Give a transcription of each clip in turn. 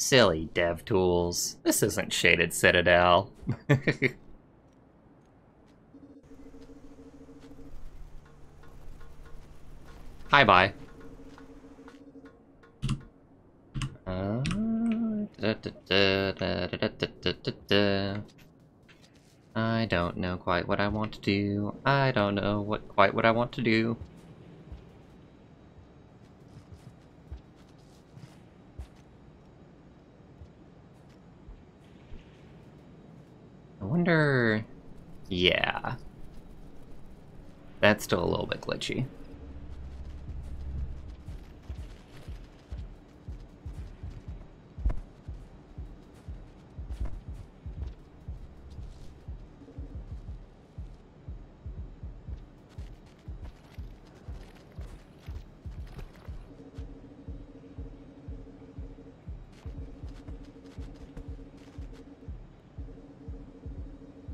Silly dev tools. This isn't Shaded Citadel. Hi, bye. I don't know quite what I want to do. I don't know quite what I want to do. I wonder... Yeah. That's still a little bit glitchy.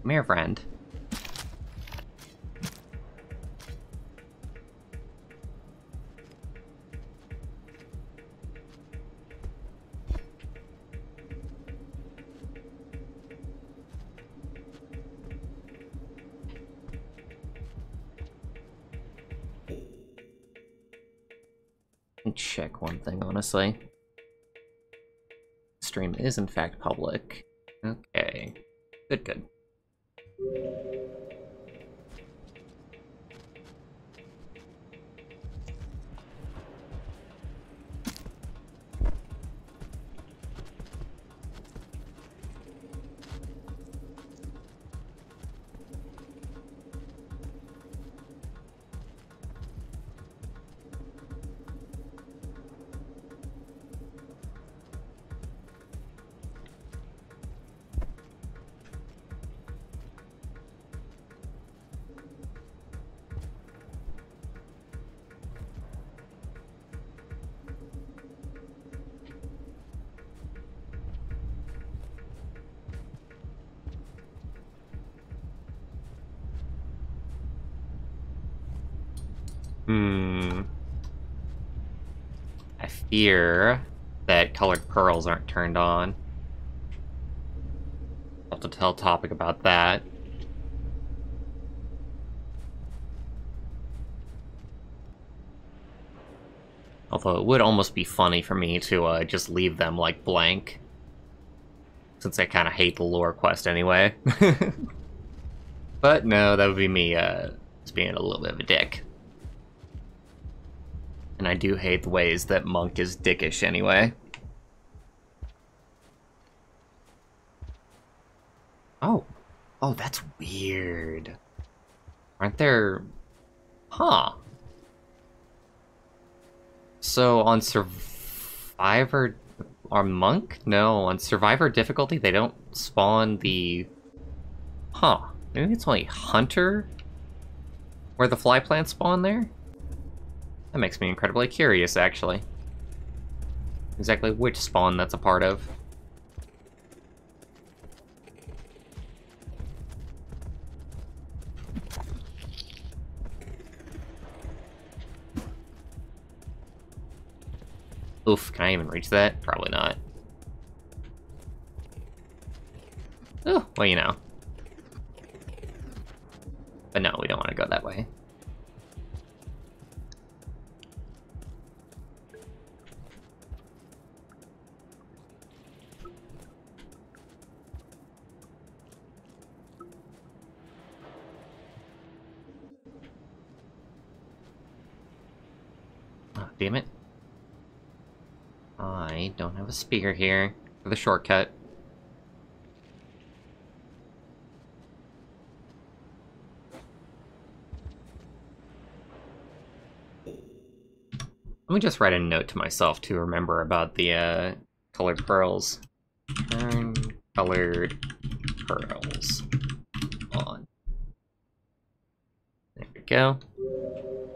Come here, friend. Check one thing, honestly. Stream is in fact public. Okay. Good, good. I fear that colored pearls aren't turned on. I'll have to tell Topic about that. Although it would almost be funny for me to just leave them, like, blank. Since I kind of hate the lore quest anyway. But no, that would be me just being a little bit of a dick. And I do hate the ways that Monk is dickish anyway. Oh. Oh, that's weird. Aren't there... Huh. So on Survivor... Or Monk? No, on Survivor difficulty they don't spawn the... Huh. Maybe it's only Hunter? Where the fly plants spawn there? That makes me incredibly curious, actually. Exactly which spawn that's a part of. Oof, can I even reach that? Probably not. Oh, well, you know. But no, we don't want to go that way. Oh, damn it. I don't have a spear here for the shortcut. Let me just write a note to myself to remember about the colored pearls. Turn colored pearls on. There we go.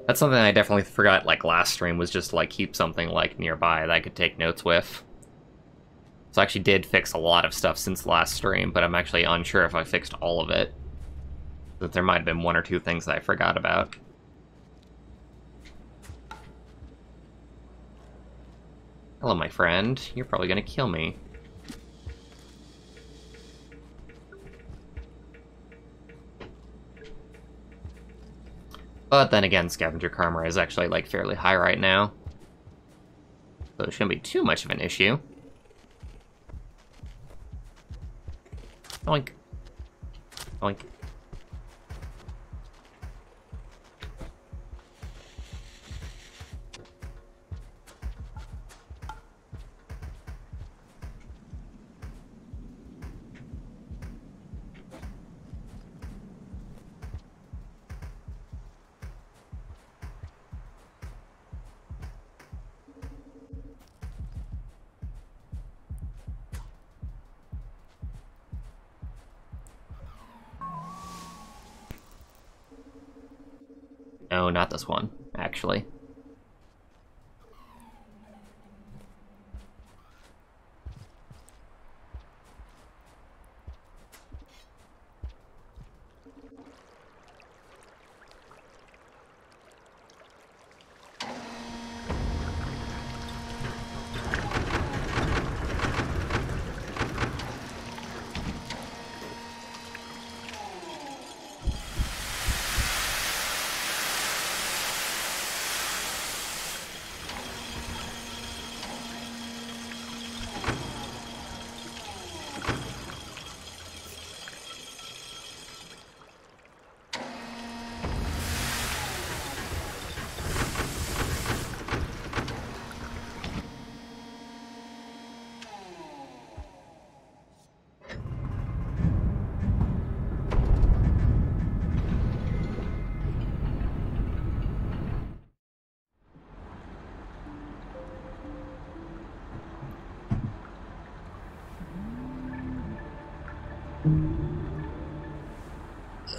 That's something I definitely forgot, like, last stream, was just, like, keep something, like, nearby that I could take notes with. So I actually did fix a lot of stuff since the last stream, but I'm actually unsure if I fixed all of it. That there might have been one or two things that I forgot about. Hello, my friend. You're probably gonna kill me. But then again, scavenger karma is actually, like, fairly high right now. So it shouldn't be too much of an issue. Oink. Oink. No, not this one, actually.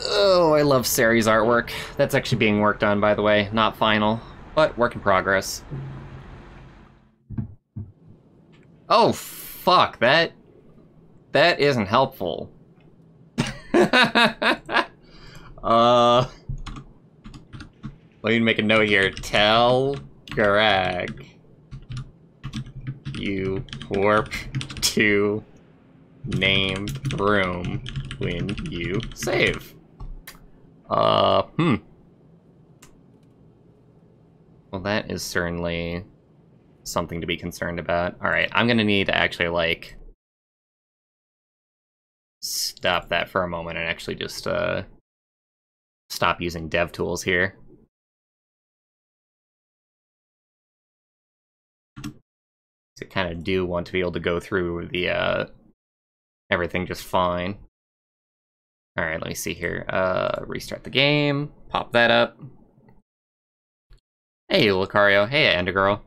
Oh, I love Sari's artwork. That's actually being worked on, by the way. Not final, but work in progress. Oh, fuck. That isn't helpful. Let me make a note here. Tell Greg you warp to named room when you save. Well, that is certainly something to be concerned about. Alright, I'm gonna need to actually, like, stop that for a moment and actually just, stop using dev tools here. I kind of do want to be able to go through the, everything just fine. Alright, let me see here. Restart the game. Pop that up. Hey, Lucario. Hey, Endergirl.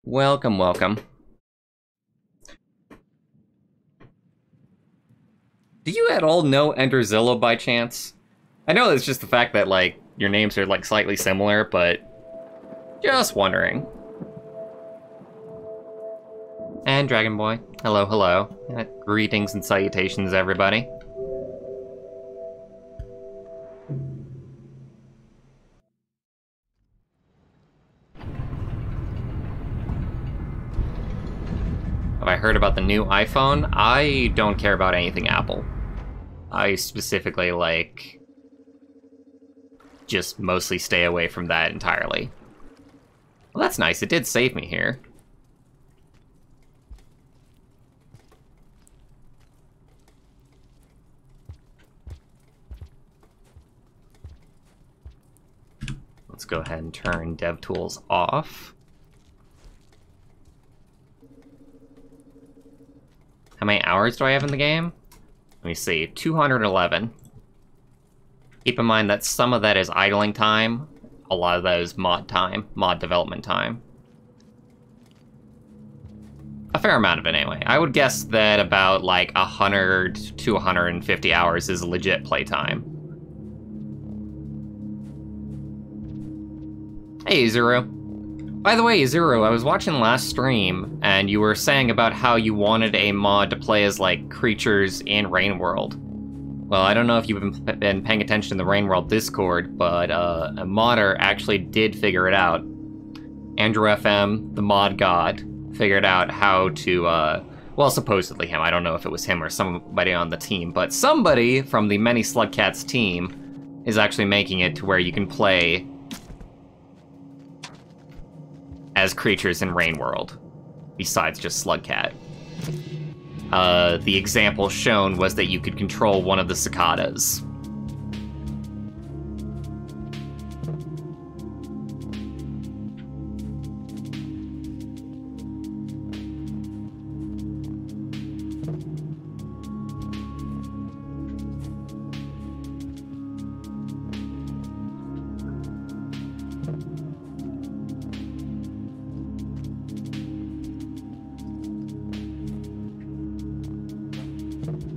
Welcome, welcome. Do you at all know Enderzilla by chance? I know it's just the fact that, like, your names are, like, slightly similar, but just wondering. And Dragon Boy. Hello, hello. Greetings and salutations, everybody. Have I heard about the new iPhone? I don't care about anything Apple. I specifically, like, just mostly stay away from that entirely. Well, that's nice. It did save me here. Let's go ahead and turn DevTools off. How many hours do I have in the game? Let me see, 211. Keep in mind that some of that is idling time, a lot of that is mod time, mod development time. A fair amount of it anyway. I would guess that about like 100 to 150 hours is legit playtime. Hey, Zero. By the way, Zero, I was watching last stream, and you were saying about how you wanted a mod to play as, like, creatures in Rain World. Well, I don't know if you've been paying attention to the Rain World Discord, but a modder actually did figure it out. Andrew FM, the mod god, figured out how to, well, supposedly him. I don't know if it was him or somebody on the team, but somebody from the Many Slugcats team is actually making it to where you can play as creatures in Rain World, besides just Slugcat. The example shown was that you could control one of the cicadas.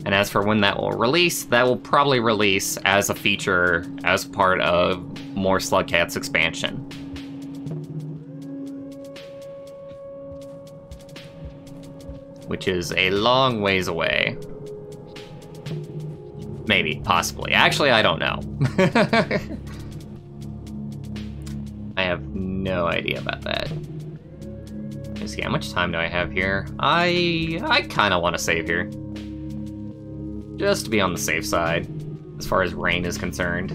And as for when that will release, that will probably release as a feature as part of more Slugcats expansion. Which is a long ways away. Maybe, possibly. Actually, I don't know. I have no idea about that. Let's see, how much time do I have here? I kind of want to save here. Just to be on the safe side, as far as rain is concerned.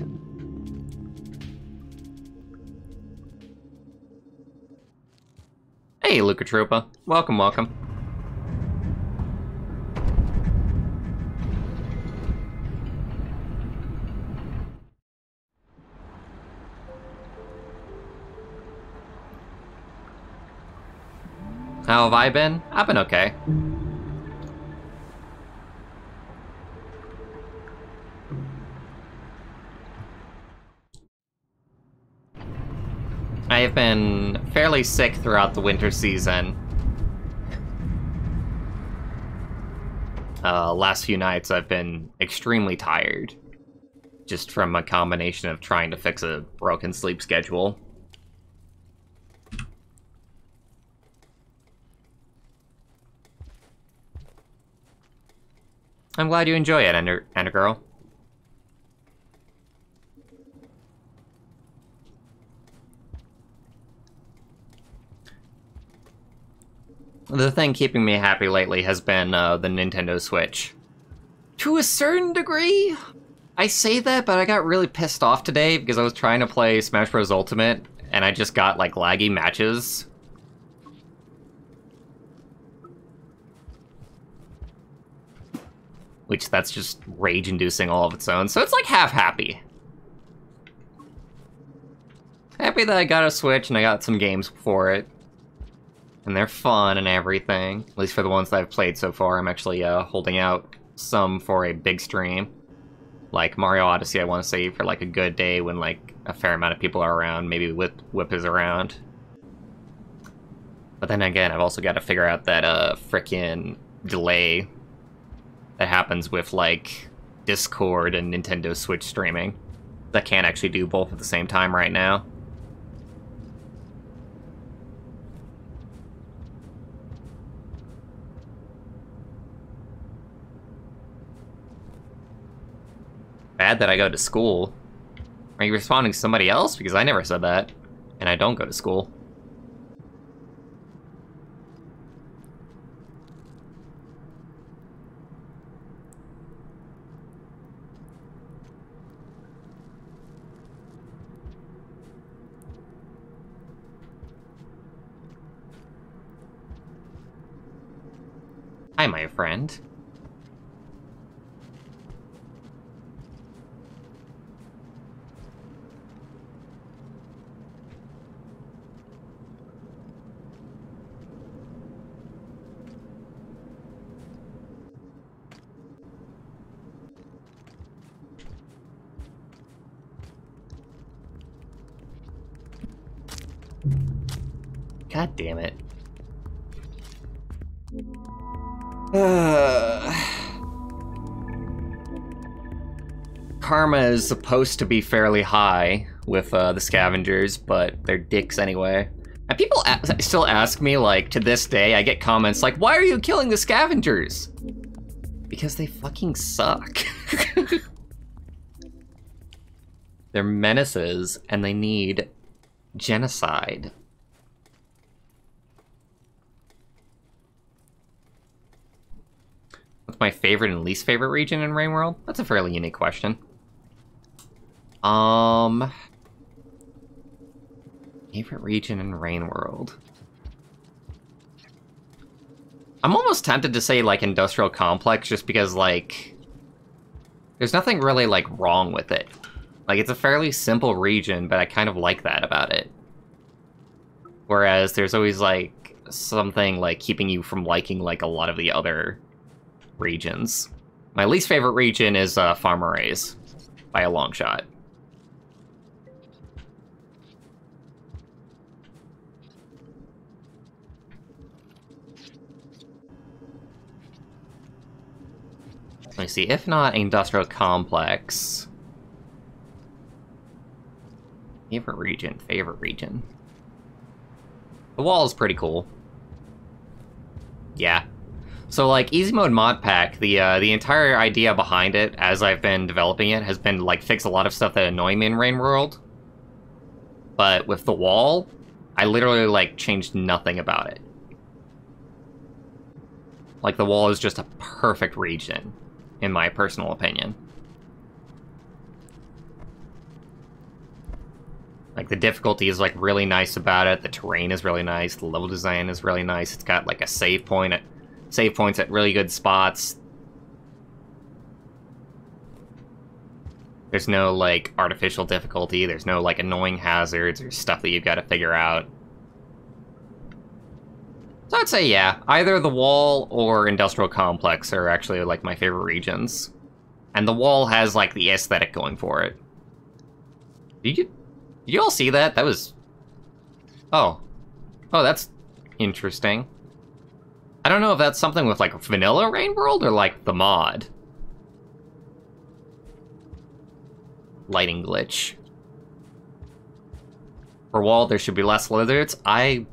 Hey, Luca Troopa. Welcome, welcome. How have I been? I've been okay. I have been fairly sick throughout the winter season. Last few nights I've been extremely tired. Just from a combination of trying to fix a broken sleep schedule. I'm glad you enjoy it, Ender Girl. The thing keeping me happy lately has been the Nintendo Switch. To a certain degree, I say that, but I got really pissed off today because I was trying to play Smash Bros. Ultimate, and I just got, like, laggy matches. Which, that's just rage-inducing all of its own, so it's like half happy. Happy that I got a Switch and I got some games for it. And they're fun and everything, at least for the ones that I've played so far. I'm actually holding out some for a big stream. Like Mario Odyssey, I want to save for like a good day when like a fair amount of people are around, maybe Whip is around. But then again, I've also got to figure out that frickin' delay that happens with like Discord and Nintendo Switch streaming. That can't actually do both at the same time right now. Bad that I go to school. Are you responding to somebody else? Because I never said that. And I don't go to school. Hi, my friend. God damn it. Karma is supposed to be fairly high with the scavengers, but they're dicks anyway. And people still ask me, like, to this day, I get comments like, why are you killing the scavengers? Because they fucking suck. They're menaces, and they need genocide. What's my favorite and least favorite region in Rain World? That's a fairly unique question. Favorite region in Rain World. I'm almost tempted to say, like, Industrial Complex, just because, like, there's nothing really, like, wrong with it. Like, it's a fairly simple region, but I kind of like that about it. Whereas there's always, like, something, like, keeping you from liking, like, a lot of the other regions. My least favorite region is Farm Arrays, by a long shot. Let me see, if not Industrial Complex... Favorite region. The wall is pretty cool. Yeah. So, like, Easy Mode Modpack, the entire idea behind it, as I've been developing it, has been, like, fix a lot of stuff that annoy me in Rain World. But with the wall, I literally, like, changed nothing about it. Like, the wall is just a perfect region, in my personal opinion. Like, the difficulty is, like, really nice about it, the terrain is really nice, the level design is really nice, it's got, like, a save points at really good spots. There's no, like, artificial difficulty, there's no, like, annoying hazards or stuff that you've got to figure out. So I'd say, yeah, either the wall or Industrial Complex are actually, like, my favorite regions. And the wall has, like, the aesthetic going for it. Did you all see that? That was... Oh. Oh, that's interesting. I don't know if that's something with, like, vanilla Rain World or, like, the mod. Lighting glitch. For wall, there should be less lizards. I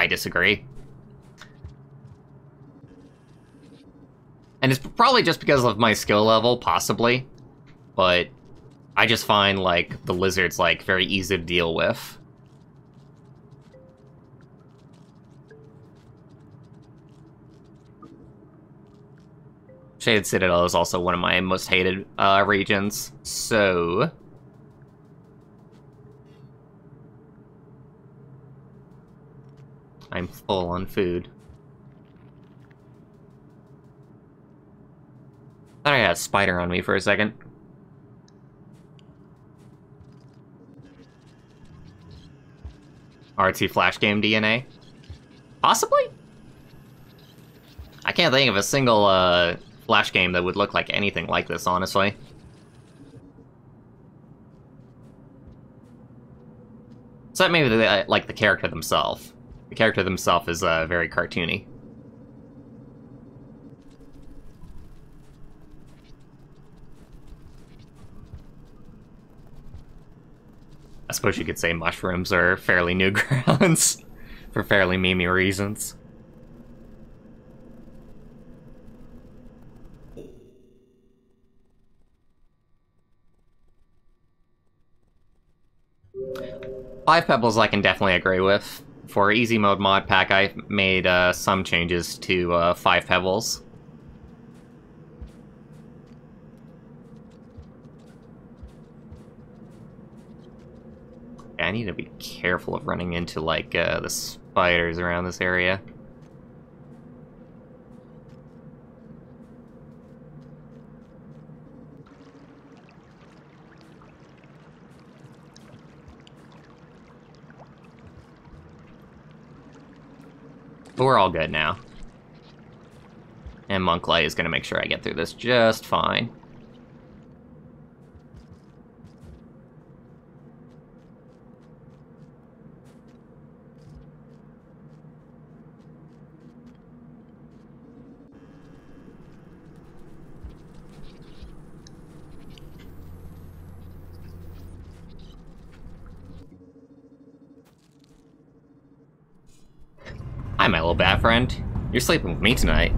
disagree. And it's probably just because of my skill level, possibly. But I just find, like, the lizards, like, very easy to deal with. Shaded Citadel is also one of my most hated regions, so... I'm full on food. Thought I had a spider on me for a second. RT Flash game DNA? Possibly? I can't think of a single Flash game that would look like anything like this, honestly. So that maybe like the character themselves. The character themselves is very cartoony. I suppose you could say mushrooms are fairly newgrounds for fairly memey reasons. Five Pebbles I can definitely agree with. For Easy Mode Modpack, I've made some changes to 5 Pebbles. I need to be careful of running into, like, the spiders around this area. But we're all good now. And Monklay is going to make sure I get through this just fine. Hi, my little bat friend. You're sleeping with me tonight.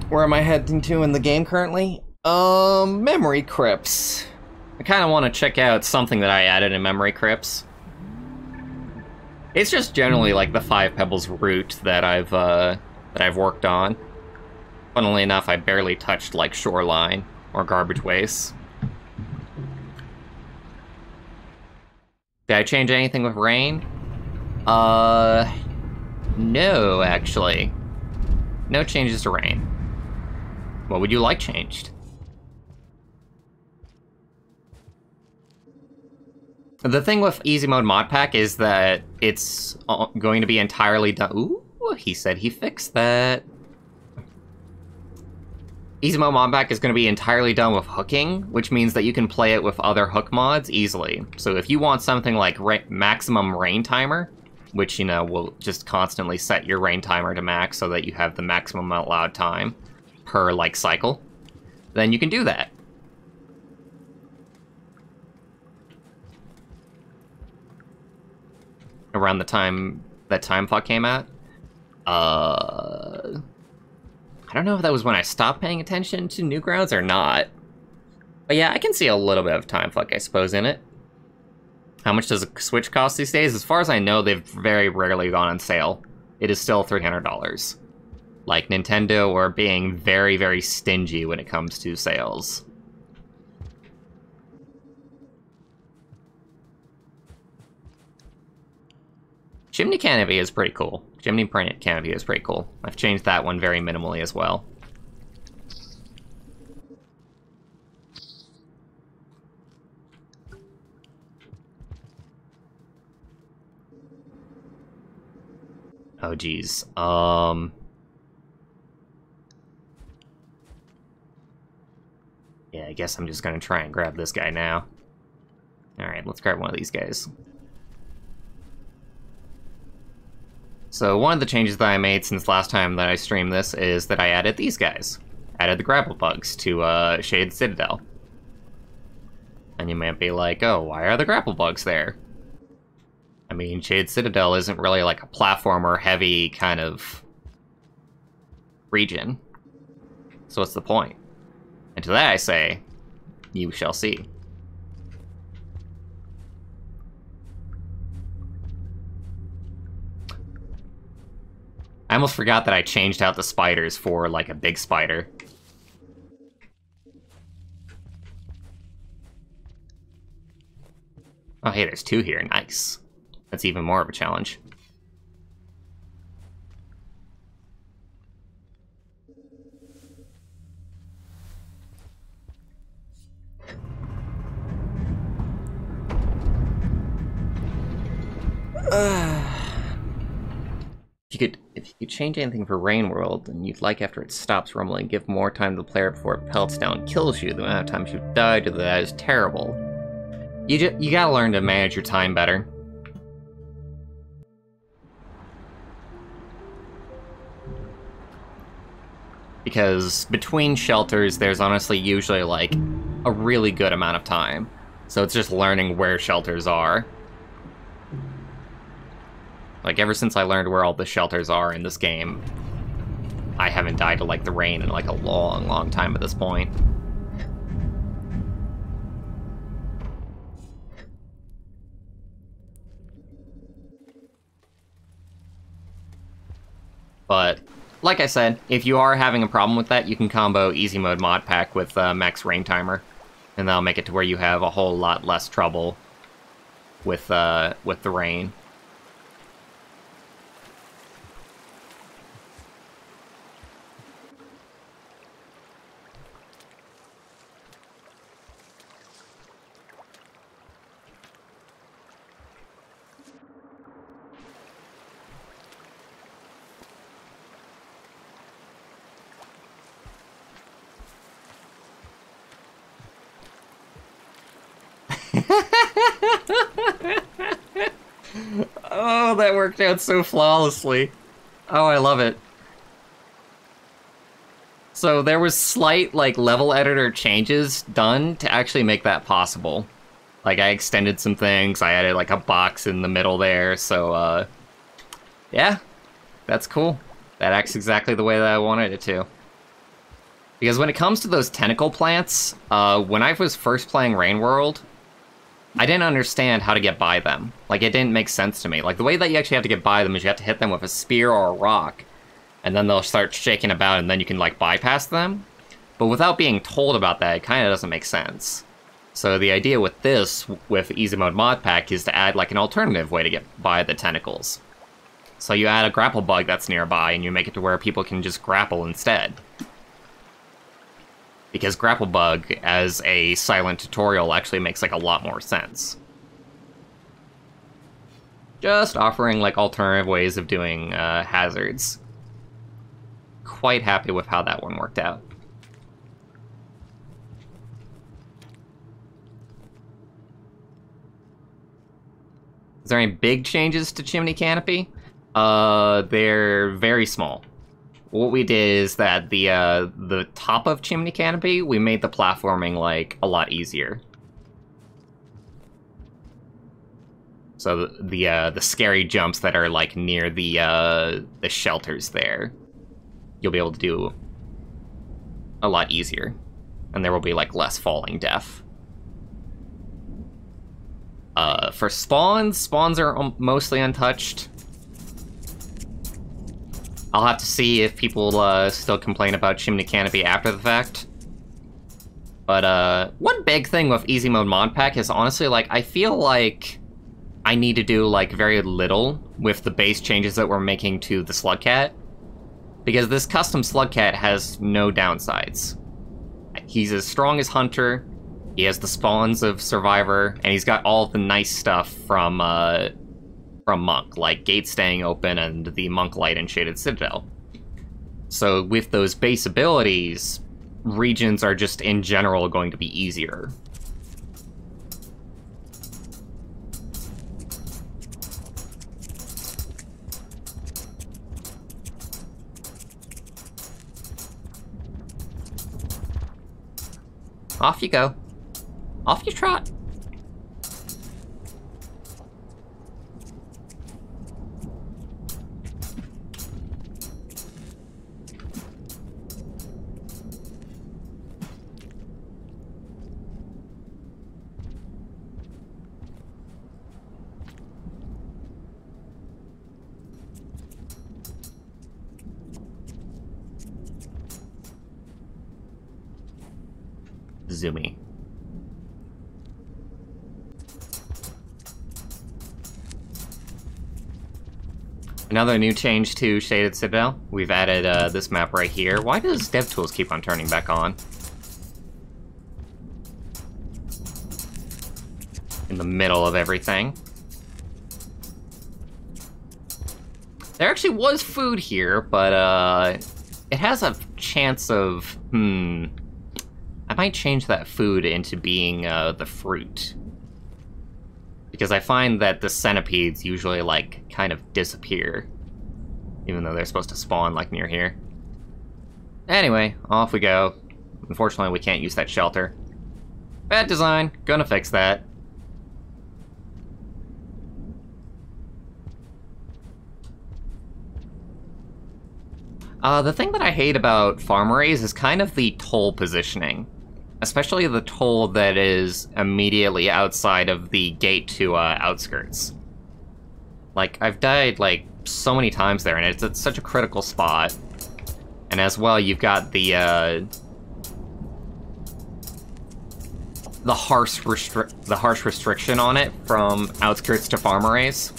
Where am I heading to in the game currently? Memory Crypts. I kind of want to check out something that I added in Memory Crypts. It's just generally like the 5 Pebbles route that I've worked on. Funnily enough, I barely touched like Shoreline or Garbage Waste. Did I change anything with rain? No, actually. No changes to rain. What would you like changed? The thing with easy mode Modpack is that it's going to be entirely done. Ooh, he said he fixed that. Easy mode Modpack is going to be entirely done with hooking, which means that you can play it with other hook mods easily. So if you want something like maximum rain timer, which, you know, will just constantly set your rain timer to max so that you have the maximum allowed time per, like, cycle, then you can do that. Around the time that Timefuck came out. I don't know if that was when I stopped paying attention to Newgrounds or not. But yeah, I can see a little bit of Timefuck, I suppose, in it. How much does a Switch cost these days? As far as I know, they've very rarely gone on sale. It is still $300. Like, Nintendo are being very, very stingy when it comes to sales. Chimney Canopy is pretty cool. Chimney Canopy is pretty cool. I've changed that one very minimally as well. Oh, geez. Yeah, I guess I'm just gonna try and grab this guy now. Alright, let's grab one of these guys. So one of the changes that I made since last time that I streamed this is that I added these guys. Added the grapple bugs to Shade Citadel. And you might be like, oh, why are the grapple bugs there? I mean, Shade Citadel isn't really like a platformer-heavy kind of region. So what's the point? And to that I say, you shall see. I almost forgot that I changed out the spiders for, like, a big spider. Oh, hey, there's two here. Nice. That's even more of a challenge. If you could change anything for Rain World, and you'd like after it stops rumbling, give more time to the player before it pelts down and kills you. The amount of times you've died to that is terrible. You gotta learn to manage your time better. Because between shelters, there's honestly usually, like, a really good amount of time. So it's just learning where shelters are. Like, ever since I learned where all the shelters are in this game, I haven't died to, like, the rain in, like, a long, long time at this point. But, like I said, if you are having a problem with that, you can combo Easy Mode Modpack with Max Rain Timer, and that'll make it to where you have a whole lot less trouble with the rain. Oh, that worked out so flawlessly. Oh, I love it. So there was slight, like, level editor changes done to actually make that possible. Like, I extended some things, I added, like, a box in the middle there, so, yeah, that's cool. That acts exactly the way that I wanted it to. Because when it comes to those tentacle plants, when I was first playing Rain World, I didn't understand how to get by them. Like, it didn't make sense to me. Like, the way that you actually have to get by them is you have to hit them with a spear or a rock, and then they'll start shaking about, and then you can, like, bypass them. But without being told about that, it kind of doesn't make sense. So the idea with this, with Easy Mode Modpack, is to add like an alternative way to get by the tentacles. So you add a grapple bug that's nearby, and you make it to where people can just grapple instead. Because grapple bug as a silent tutorial actually makes like a lot more sense. Just offering like alternative ways of doing hazards. Quite happy with how that one worked out. Is there any big changes to Chimney Canopy? They're very small. What we did is that the top of Chimney Canopy, we made the platforming like a lot easier. So the scary jumps that are like near the shelters there, you'll be able to do a lot easier, and there will be like less falling death. For spawns are mostly untouched. I'll have to see if people still complain about Chimney Canopy after the fact. But one big thing with Easy Mode Modpack is honestly, like, I feel like I need to do like very little with the base changes that we're making to the Slugcat, because this custom Slugcat has no downsides. He's as strong as Hunter, he has the spawns of Survivor, and he's got all the nice stuff from Monk, like Gate staying open and the Monk Light and Shaded Citadel. So with those base abilities, regions are just in general going to be easier. Off you go. Off you trot. Zoomy. Another new change to Shaded Citadel. We've added this map right here. Why does DevTools keep on turning back on? In the middle of everything. There actually was food here, but it has a chance of, I might change that food into being the fruit. Because I find that the centipedes usually, like, kind of disappear. Even though they're supposed to spawn, like, near here. Anyway, off we go. Unfortunately, we can't use that shelter. Bad design. Gonna fix that. The thing that I hate about farm arrays is kind of the toll positioning. Especially the toll that is immediately outside of the gate to outskirts. Like, I've died, like, so many times there, and it's at such a critical spot. And as well, you've got the harsh restriction on it from outskirts to farm arrays.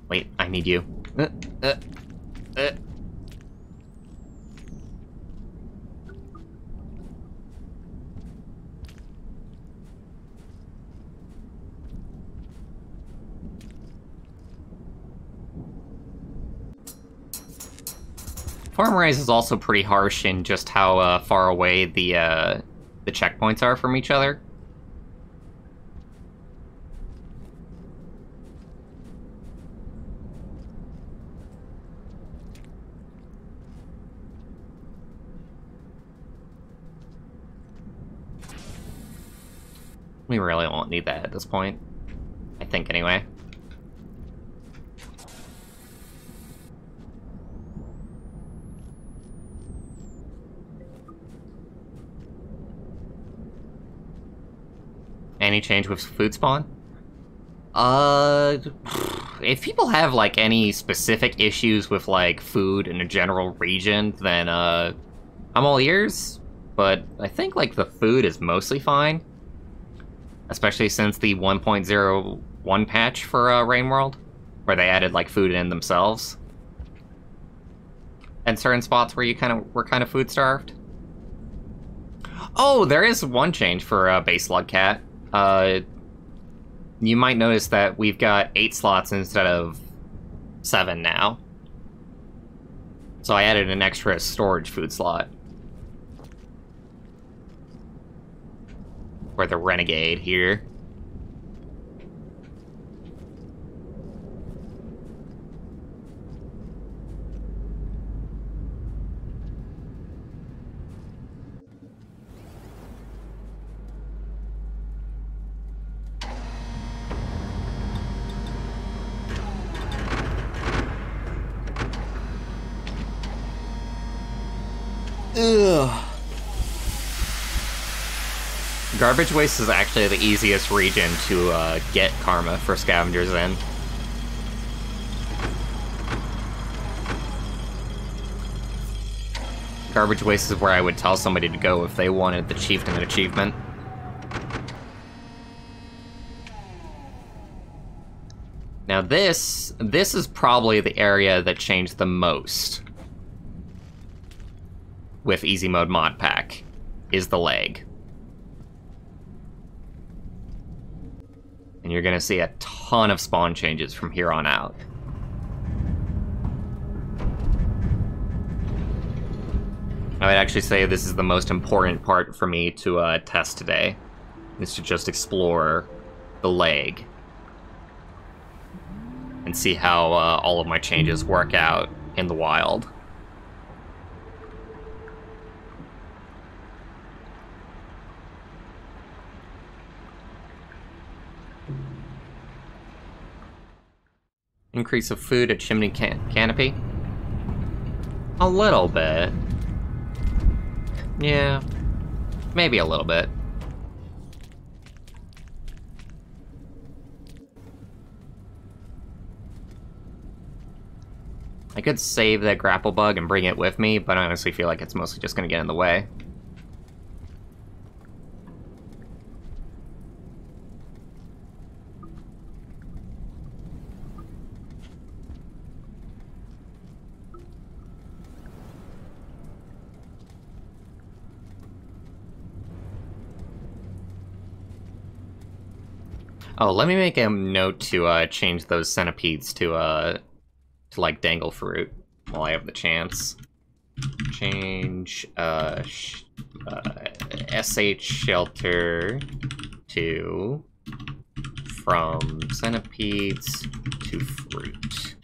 Wait, I need you. Farm arrays is also pretty harsh in just how far away the checkpoints are from each other. We really won't need that at this point. I think, anyway. Any change with food spawn? If people have, like, any specific issues with, like, food in a general region, then, I'm all ears. But I think, like, the food is mostly fine. Especially since the 1.01 patch for, Rain World, where they added, like, food in themselves. And certain spots where you were kind of food-starved. Oh, there is one change for, Base Lug Cat. You might notice that we've got 8 slots instead of 7 now. So I added an extra storage food slot. For the Renegade here. Ugh. Garbage waste is actually the easiest region to get karma for scavengers in. Garbage waste is where I would tell somebody to go if they wanted the chieftain achievement. Now this is probably the area that changed the most with easy mode mod pack, is the leg. And you're gonna see a ton of spawn changes from here on out. I would actually say this is the most important part for me to test today, is to just explore the leg and see how all of my changes work out in the wild. Increase of food at Chimney Canopy? A little bit. Yeah, maybe a little bit. I could save that grapple bug and bring it with me, but I honestly feel like it's mostly just gonna get in the way. Oh, let me make a note to change those centipedes to like dangle fruit while I have the chance. Change SH shelter to from centipedes to fruit.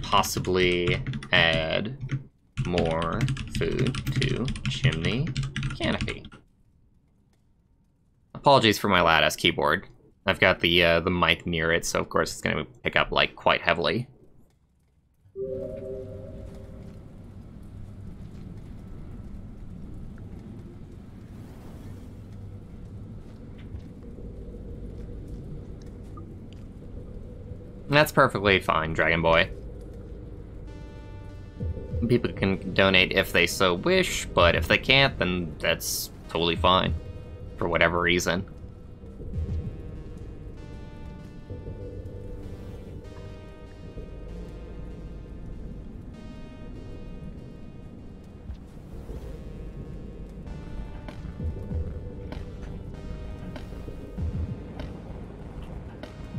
Possibly add more food to chimney canopy. Apologies for my loud-ass keyboard. I've got the mic near it, so of course it's gonna pick up, like, quite heavily. That's perfectly fine, Dragon Boy. People can donate if they so wish, but if they can't, then that's totally fine. For whatever reason.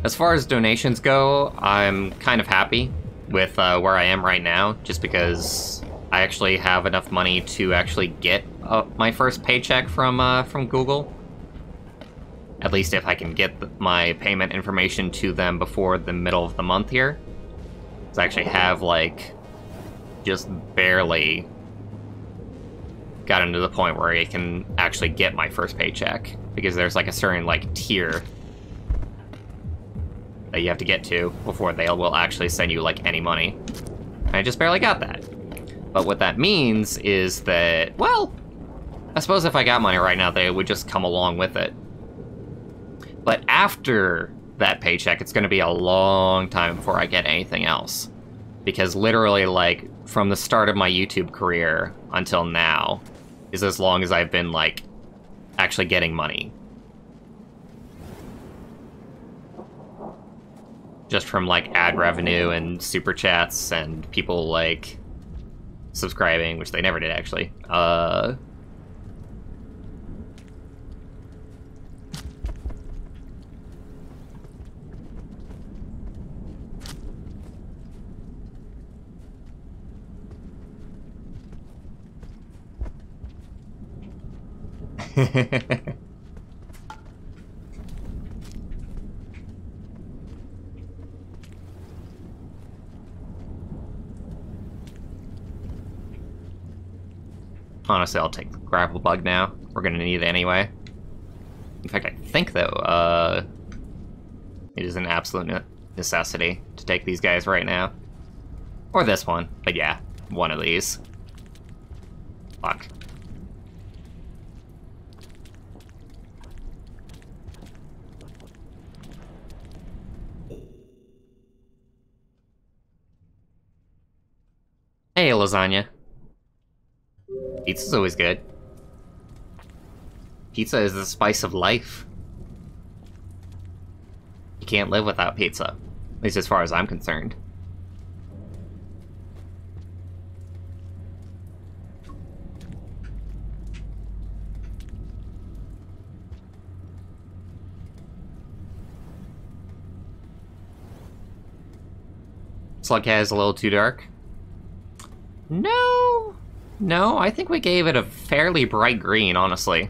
As far as donations go, I'm kind of happy with where I am right now, just because I actually have enough money to actually get my first paycheck from Google. At least if I can get my payment information to them before the middle of the month here. So I actually have, like, just barely gotten to the point where I can actually get my first paycheck. Because there's, like, a certain, like, tier that you have to get to before they will actually send you, like, any money. And I just barely got that. But what that means is that, well, I suppose if I got money right now, they would just come along with it. But after that paycheck, it's going to be a long time before I get anything else. Because literally, like, from the start of my YouTube career until now is as long as I've been, like, actually getting money. Just from, like, ad revenue and super chats and people, like, subscribing, which they never did, actually. Honestly, I'll take the grapple bug now. We're gonna need it anyway. In fact, I think, though, it is an absolute necessity to take these guys right now. Or this one, but yeah, one of these. Fuck. Hey, lasagna. Pizza's always good. Pizza is the spice of life. You can't live without pizza. At least as far as I'm concerned. Slughead is a little too dark. No! No, I think we gave it a fairly bright green, honestly.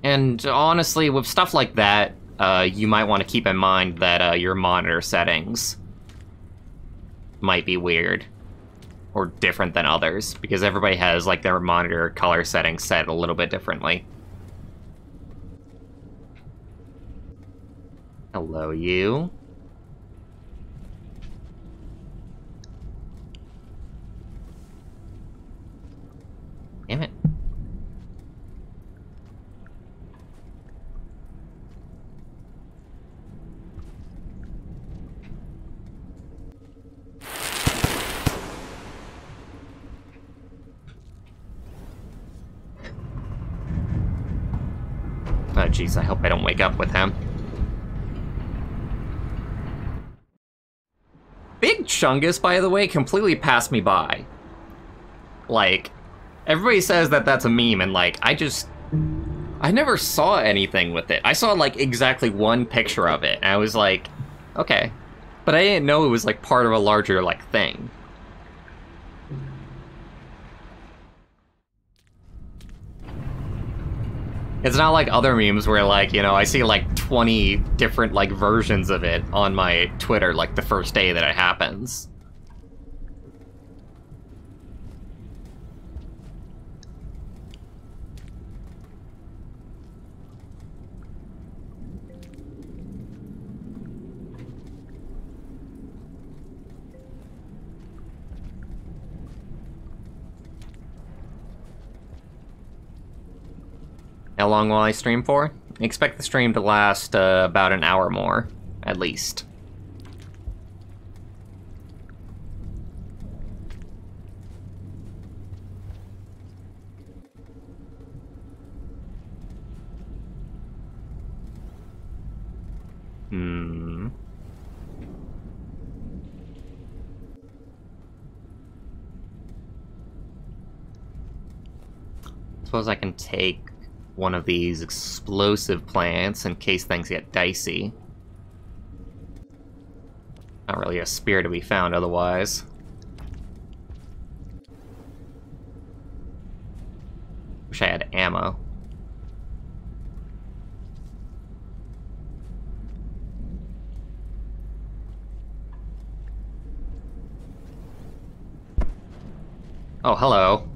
And honestly, with stuff like that, you might want to keep in mind that your monitor settings might be weird. Or different than others, because everybody has, like, their monitor color settings set a little bit differently. Hello, you. Damn it. Oh, jeez, I hope I don't wake up with him. Big Chungus, by the way, completely passed me by. Like, everybody says that that's a meme, and, like, I never saw anything with it. I saw, like, exactly one picture of it, and I was like, okay. But I didn't know it was, like, part of a larger, like, thing. It's not like other memes where, like, you know, I see, like, 20 different, like, versions of it on my Twitter, like, the first day that it happens. How long will I stream for? I expect the stream to last about an hour more, at least. Suppose I can take one of these explosive plants in case things get dicey. Not really a spear to be found otherwise. Wish I had ammo. Oh, hello.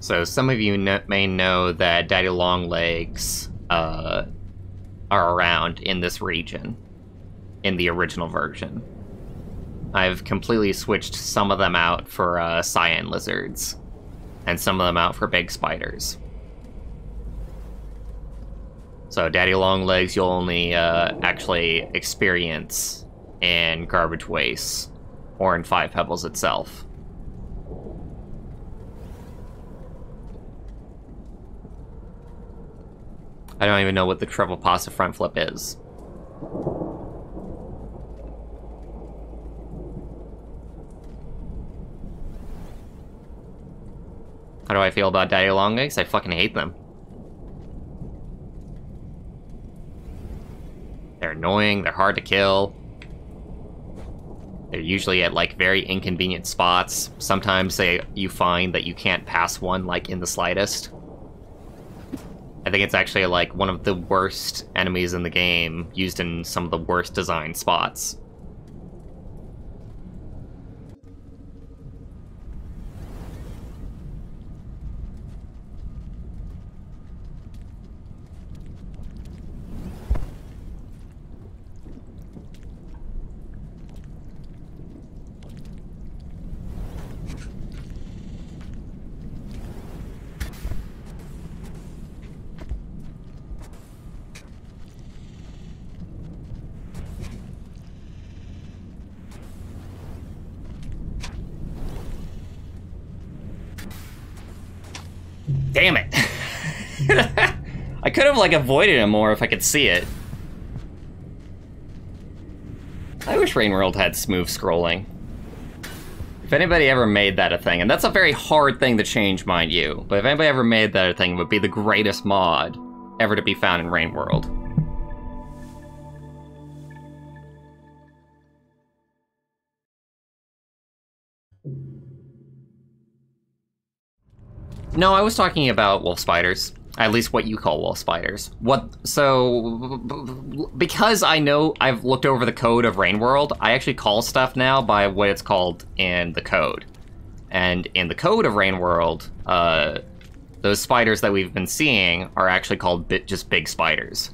So some of you may know that daddy longlegs are around in this region, in the original version. I've completely switched some of them out for cyan lizards, and some of them out for big spiders. So daddy longlegs you'll only actually experience in Garbage Waste, or in Five Pebbles itself. I don't even know what the triple pasta front flip is. How do I feel about daddy longlegs? I fucking hate them. They're annoying, they're hard to kill. They're usually at, like, very inconvenient spots. Sometimes you find that you can't pass one, like, in the slightest. I think it's actually, like, one of the worst enemies in the game, used in some of the worst designed spots. Damn it! I could have, like, avoided him more if I could see it. I wish Rain World had smooth scrolling. If anybody ever made that a thing, and that's a very hard thing to change, mind you, but if anybody ever made that a thing, it would be the greatest mod ever to be found in Rain World. No, I was talking about wolf spiders. At least what you call wolf spiders. Because I know I've looked over the code of Rain World, I actually call stuff now by what it's called in the code. And in the code of Rain World, those spiders that we've been seeing are actually called just big spiders.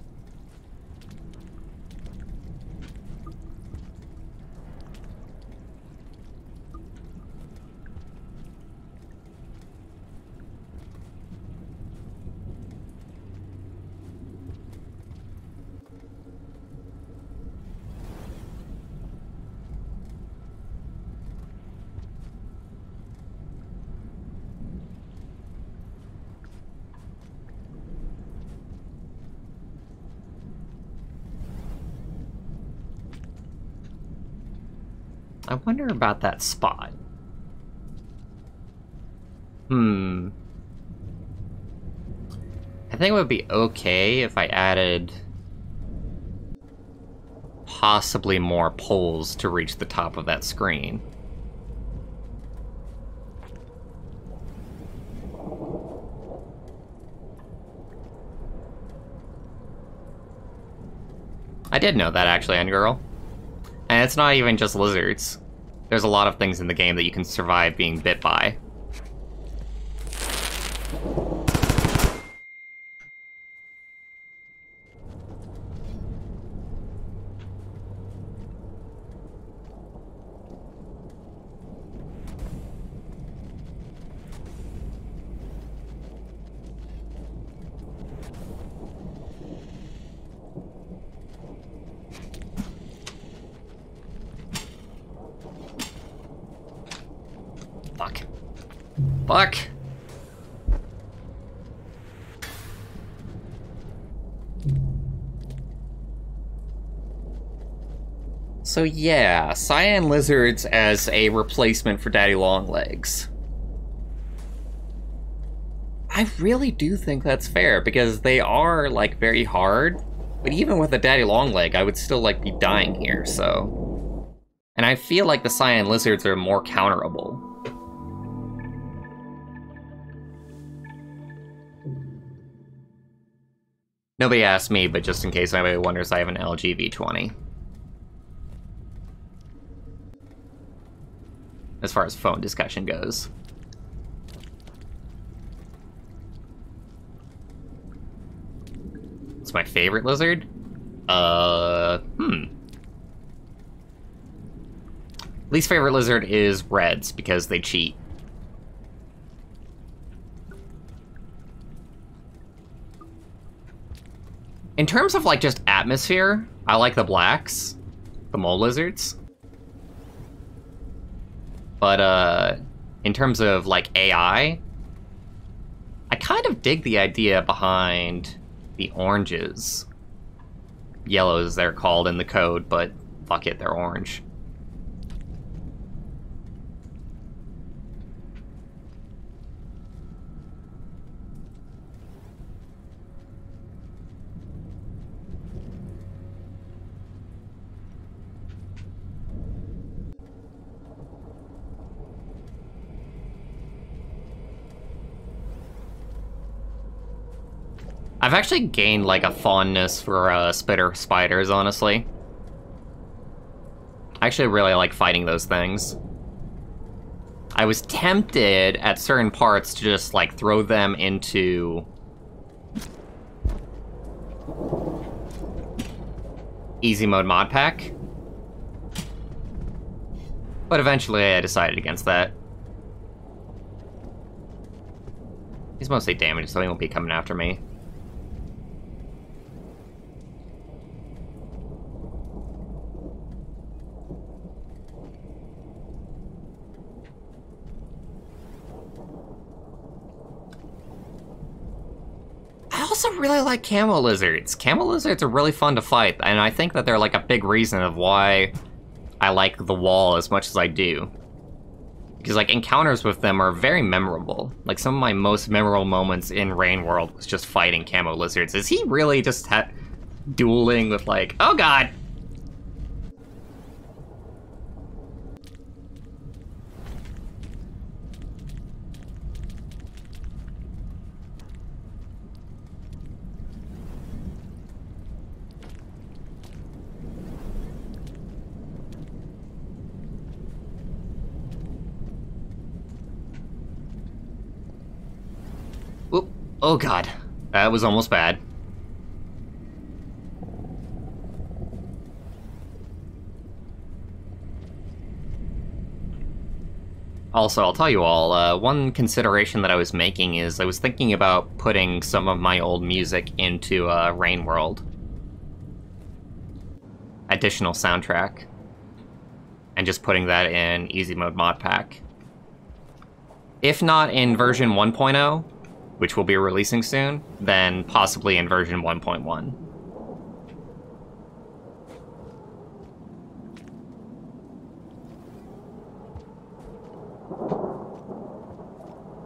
I wonder about that spot. I think it would be okay if I added possibly more poles to reach the top of that screen. I did know that, actually, N-Girl. And it's not even just lizards. There's a lot of things in the game that you can survive being bit by. Fuck. So yeah, cyan lizards as a replacement for daddy longlegs. I really do think that's fair, because they are, like, very hard, but even with a daddy longleg, I would still, like, be dying here, so... And I feel like the cyan lizards are more counterable. Nobody asked me, but just in case anybody wonders, I have an LG V20. As far as phone discussion goes. What's my favorite lizard? Least favorite lizard is reds, because they cheat. In terms of, like, just atmosphere, I like the blacks. The mole lizards. But, in terms of, like, AI, I kind of dig the idea behind the oranges. Yellows, they're called in the code, but fuck it, they're orange. I've actually gained, like, a fondness for, spitter spiders, honestly. I actually really like fighting those things. I was tempted at certain parts to just, like, throw them into easy mode Modpack. But eventually I decided against that. He's mostly damaged, so he won't be coming after me. I also really like camo lizards. Camo lizards are really fun to fight, and I think that they're like a big reason of why I like the wall as much as I do. Because, like, encounters with them are very memorable. Like, some of my most memorable moments in Rain World was just fighting camo lizards. Is he really just dueling with, like, oh god! Oop. Oh god, that was almost bad. Also, I'll tell you all, one consideration that I was making is I was thinking about putting some of my old music into Rain World. Additional soundtrack. And just putting that in Easy Mode Modpack. If not in version 1.0, which will be releasing soon, then possibly in version 1.1.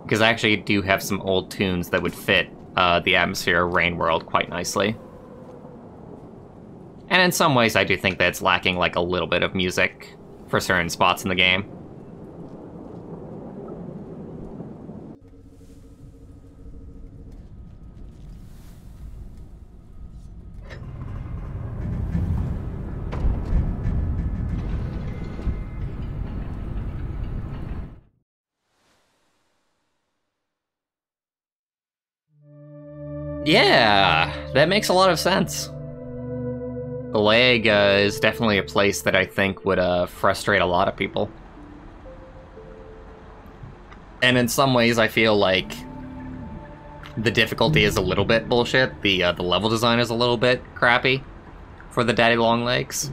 Because I actually do have some old tunes that would fit the atmosphere of Rain World quite nicely. And in some ways I do think that it's lacking like a little bit of music for certain spots in the game. Yeah, that makes a lot of sense. The lag is definitely a place that I think would frustrate a lot of people. And in some ways, I feel like the difficulty is a little bit bullshit. The level design is a little bit crappy for the daddy long legs.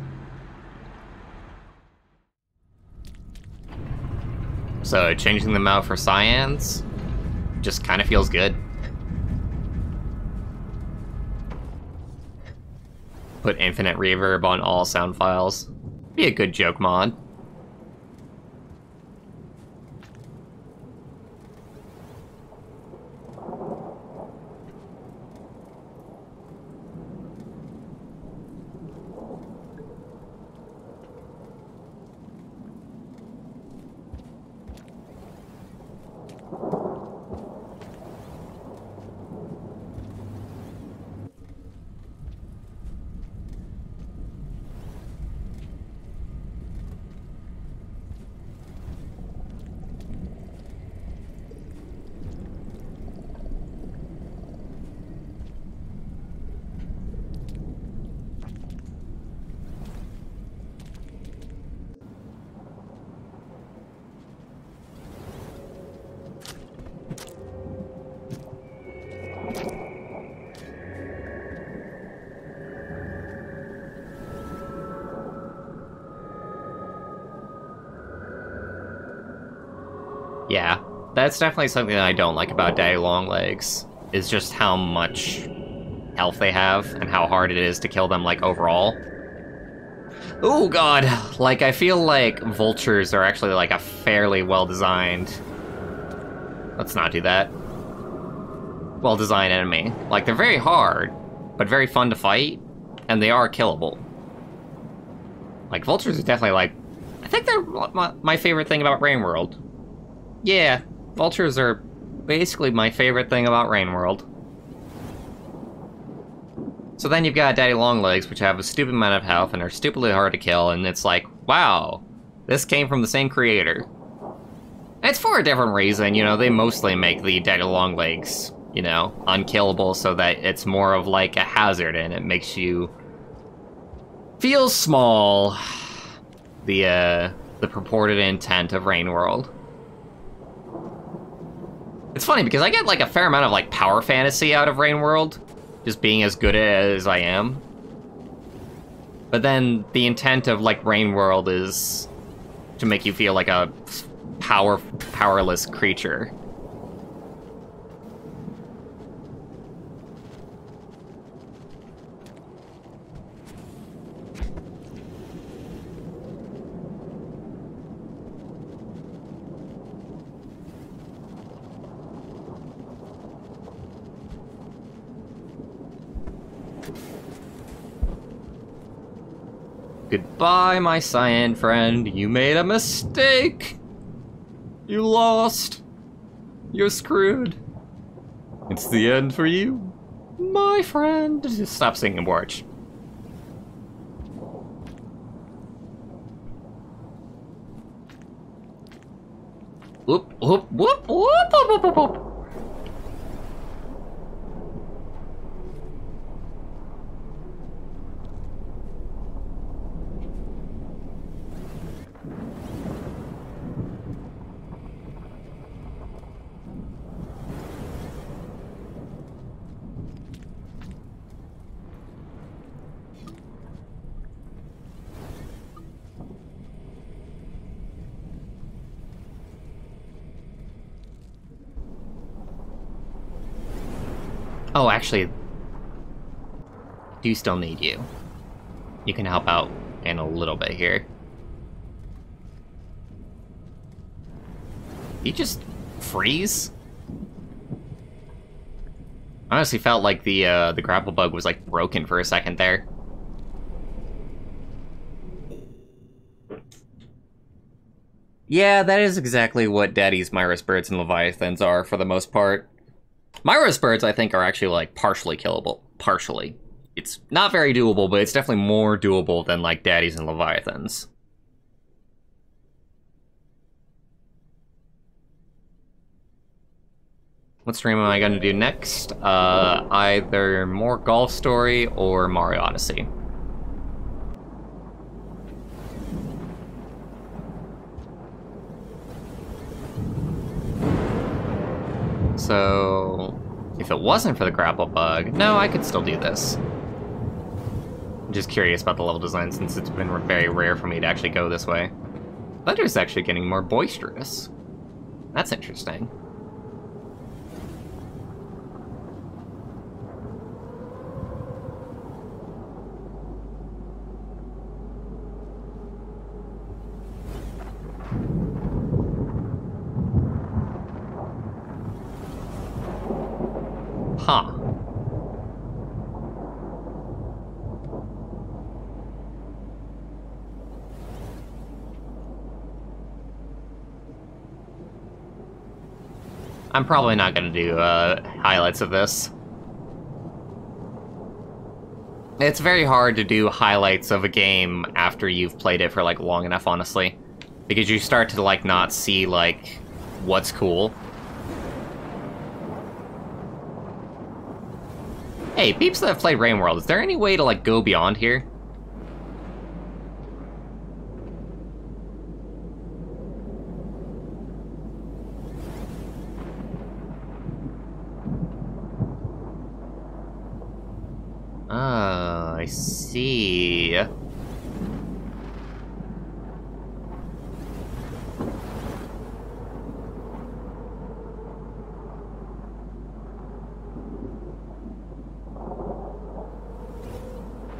So changing them out for cyans just kind of feels good. Put infinite reverb on all sound files. Be a good joke mod. That's definitely something that I don't like about Daddy Longlegs, is just how much health they have and how hard it is to kill them, like, overall. Oh god, like, I feel like vultures are actually, like, a fairly well-designed... Let's not do that. Well-designed enemy. Like, they're very hard, but very fun to fight, and they are killable. Like, vultures are definitely, like... I think they're my favorite thing about Rain World. Yeah, vultures are basically my favorite thing about Rain World. So then you've got Daddy Longlegs, which have a stupid amount of health and are stupidly hard to kill, and it's like, wow, this came from the same creator. And it's for a different reason, you know, they mostly make the Daddy Longlegs, you know, unkillable so that it's more of like a hazard and it makes you feel small. The purported intent of Rain World. It's funny because I get like a fair amount of like power fantasy out of Rain World, just being as good as I am. But then the intent of like Rain World is to make you feel like a powerless creature. Goodbye, my cyan friend. You made a mistake. You lost. You're screwed. It's the end for you, my friend. Just stop singing, Bwarch. Whoop, whoop, whoop, whoop, whoop, whoop, whoop. Oh, actually, do still need you. You can help out in a little bit here. You just freeze? I honestly felt like the grapple bug was like broken for a second there. Yeah, that is exactly what Daddy's Myris birds and Leviathans are for the most part. Myris birds, I think, are actually, like, partially killable. Partially. It's not very doable, but it's definitely more doable than, like, Daddies and Leviathans. What stream am I going to do next? Either more Golf Story or Mario Odyssey. So, if it wasn't for the grapple bug, no, I could still do this. I'm just curious about the level design since it's been very rare for me to actually go this way. Thunder's actually getting more boisterous. That's interesting. Huh. I'm probably not going to do highlights of this. It's very hard to do highlights of a game after you've played it for like long enough, honestly. Because you start to like not see like what's cool. Hey, peeps that have played Rain World, is there any way to, like, go beyond here? Ah, I see.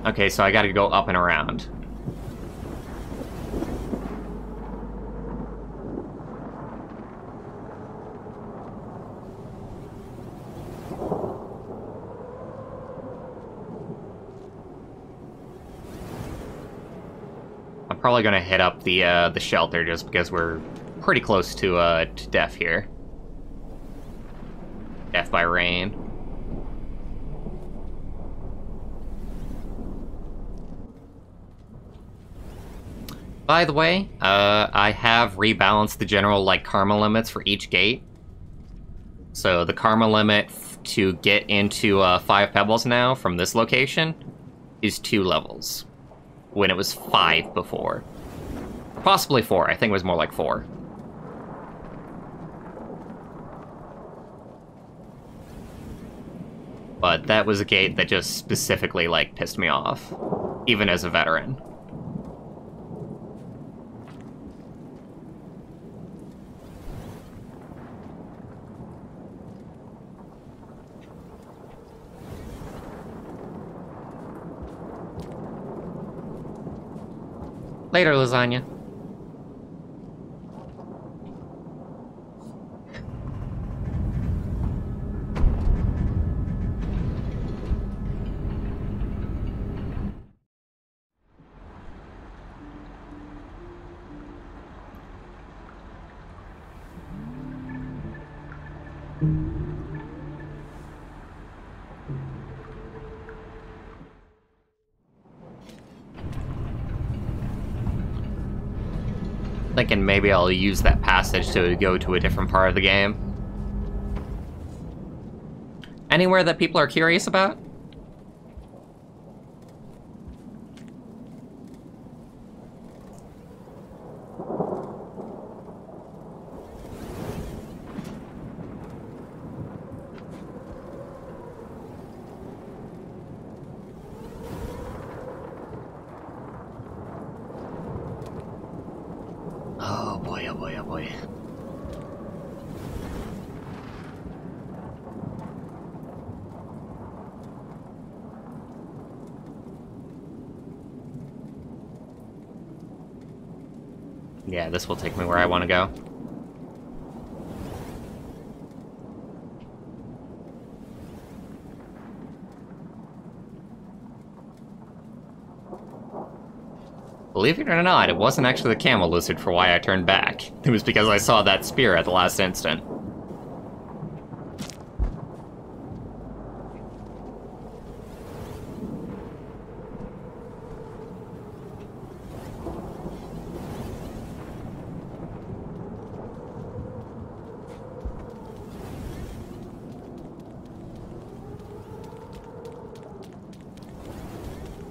Okay, so I gotta go up and around. I'm probably gonna hit up the shelter just because we're pretty close to death here. Death by rain. By the way, I have rebalanced the general, like, karma limits for each gate. So the karma limit to get into 5 pebbles now from this location is 2 levels, when it was 5 before. Possibly 4, I think it was more like 4. But that was a gate that just specifically, like, pissed me off, even as a veteran. Later, lasagna. Thinking maybe I'll use that passage to go to a different part of the game. Anywhere that people are curious about? Oh boy, oh boy, oh boy. Yeah, this will take me where I want to go. Believe it or not, it wasn't actually the camel lizard for why I turned back. It was because I saw that spear at the last instant.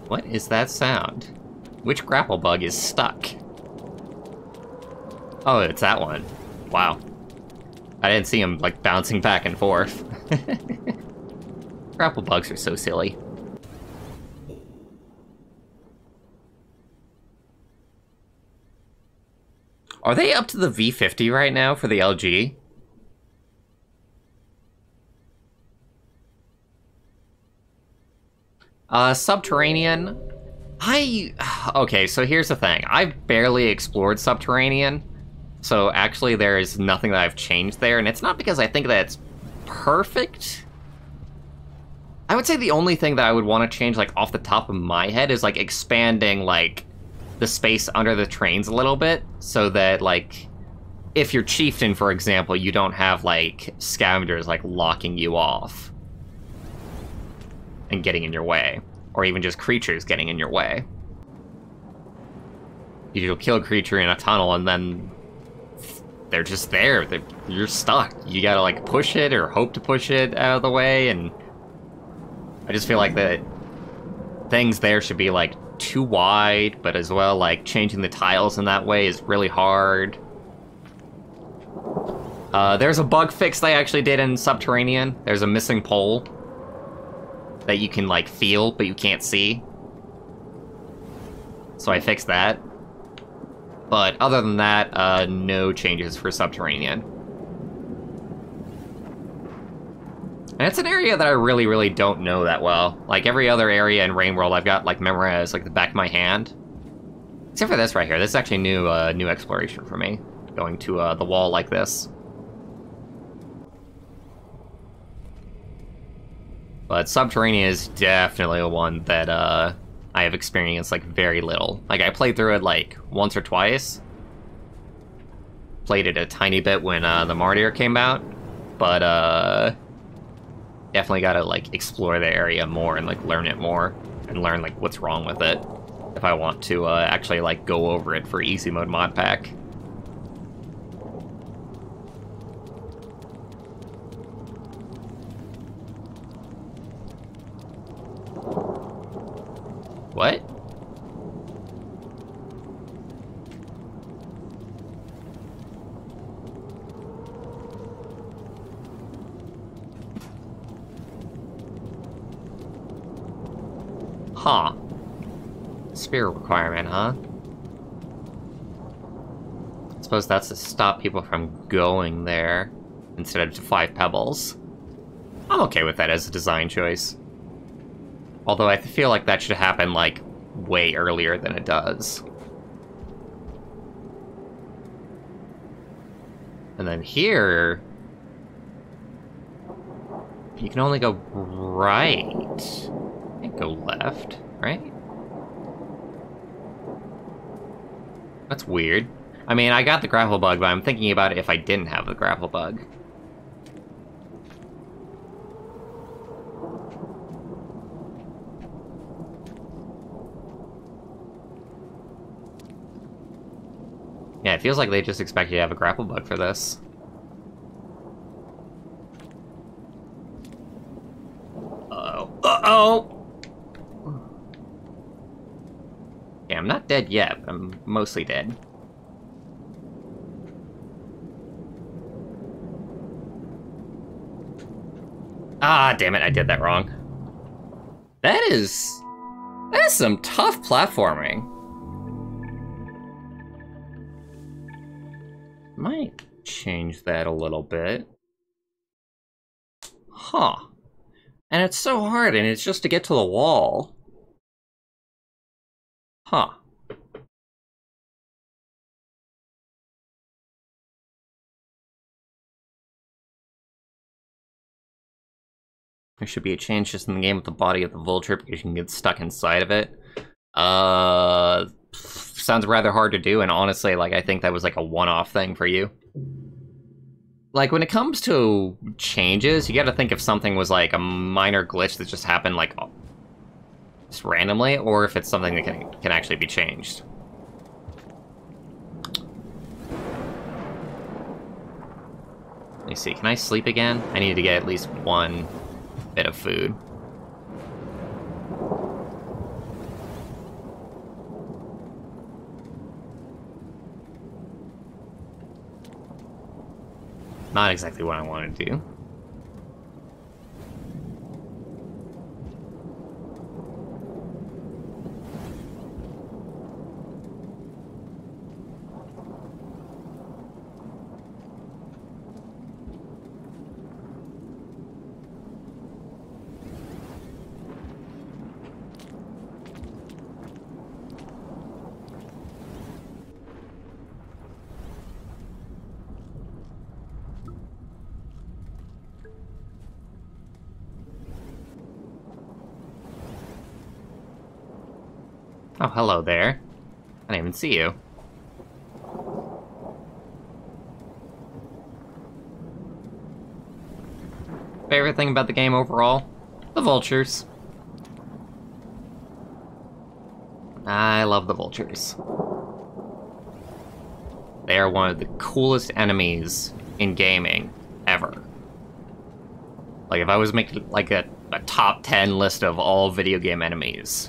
What is that sound? Which grapple bug is stuck? Oh, it's that one. Wow. I didn't see him, like, bouncing back and forth. Grapple bugs are so silly. Are they up to the V50 right now for the LG? Subterranean. Okay, so here's the thing. I've barely explored Subterranean, so actually there is nothing that I've changed there, and it's not because I think that it's perfect. I would say the only thing that I would want to change, like, off the top of my head is, like, expanding, like, the space under the trains a little bit, so that, like, if you're Chieftain, for example, you don't have, like, scavengers, like, locking you off and getting in your way. Or even just creatures getting in your way. You'll kill a creature in a tunnel and then they're just there. You're stuck. You gotta, like, push it or hope to push it out of the way, and I just feel like the things there should be, like, too wide, but as well, like, changing the tiles in that way is really hard. There's a bug fix they actually did in Subterranean. There's a missing pole that you can, like, feel, but you can't see. So I fixed that. But other than that, no changes for Subterranean. And it's an area that I really, really don't know that well. Like, every other area in Rain World I've got, like, memorized, like, the back of my hand. Except for this right here. This is actually new exploration for me. Going to, the wall like this. But Subterranean is definitely a one that, I have experienced, like, very little. Like, I played through it, like, once or twice. Played it a tiny bit when, the Martyr came out. But, definitely gotta, like, explore the area more and, like, learn it more. And learn, like, what's wrong with it. If I want to, actually, like, go over it for easy mode mod pack. What? Huh. Spear requirement, huh? I suppose that's to stop people from going there instead of to 5 pebbles. I'm okay with that as a design choice. Although I feel like that should happen, like, way earlier than it does. And then here... you can only go right. You can't go left, right? That's weird. I mean, I got the grapple bug, but I'm thinking about it if I didn't have the grapple bug. Yeah, it feels like they just expect you to have a grapple bug for this. Uh-oh. Uh-oh! Yeah, I'm not dead yet, but I'm mostly dead. Ah, damn it, I did that wrong. That is some tough platforming. Might change that a little bit. Huh. And it's so hard, and it's just to get to the wall. Huh. There should be a change just in the game with the body of the vulture because you can get stuck inside of it. Sounds rather hard to do, and honestly, like, I think that was like a one-off thing for you. Like, when it comes to changes, you gotta think if something was like a minor glitch that just happened, like, just randomly, or if it's something that can actually be changed. Let me see, can I sleep again? I need to get at least one bit of food. Not exactly what I want to do. Oh, hello there. I didn't even see you. Favorite thing about the game overall? The vultures. I love the vultures. They are one of the coolest enemies in gaming, ever. Like, if I was making, like, a top 10 list of all video game enemies,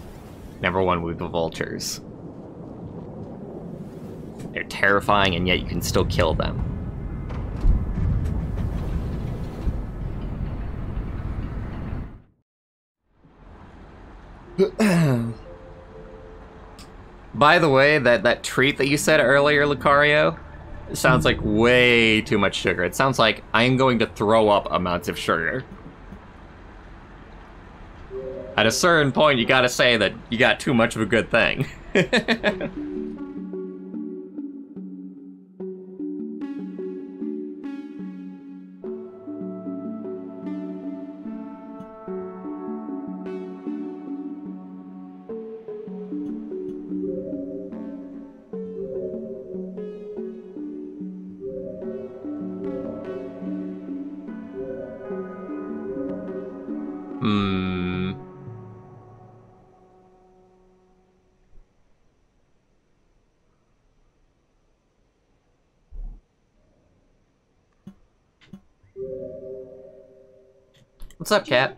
#1 would be the vultures. They're terrifying, and yet you can still kill them. By the way, that treat that you said earlier, Lucario, sounds like way too much sugar. It sounds like I'm going to throw up amounts of sugar. At a certain point, you gotta say that you got too much of a good thing. What's up, Cat?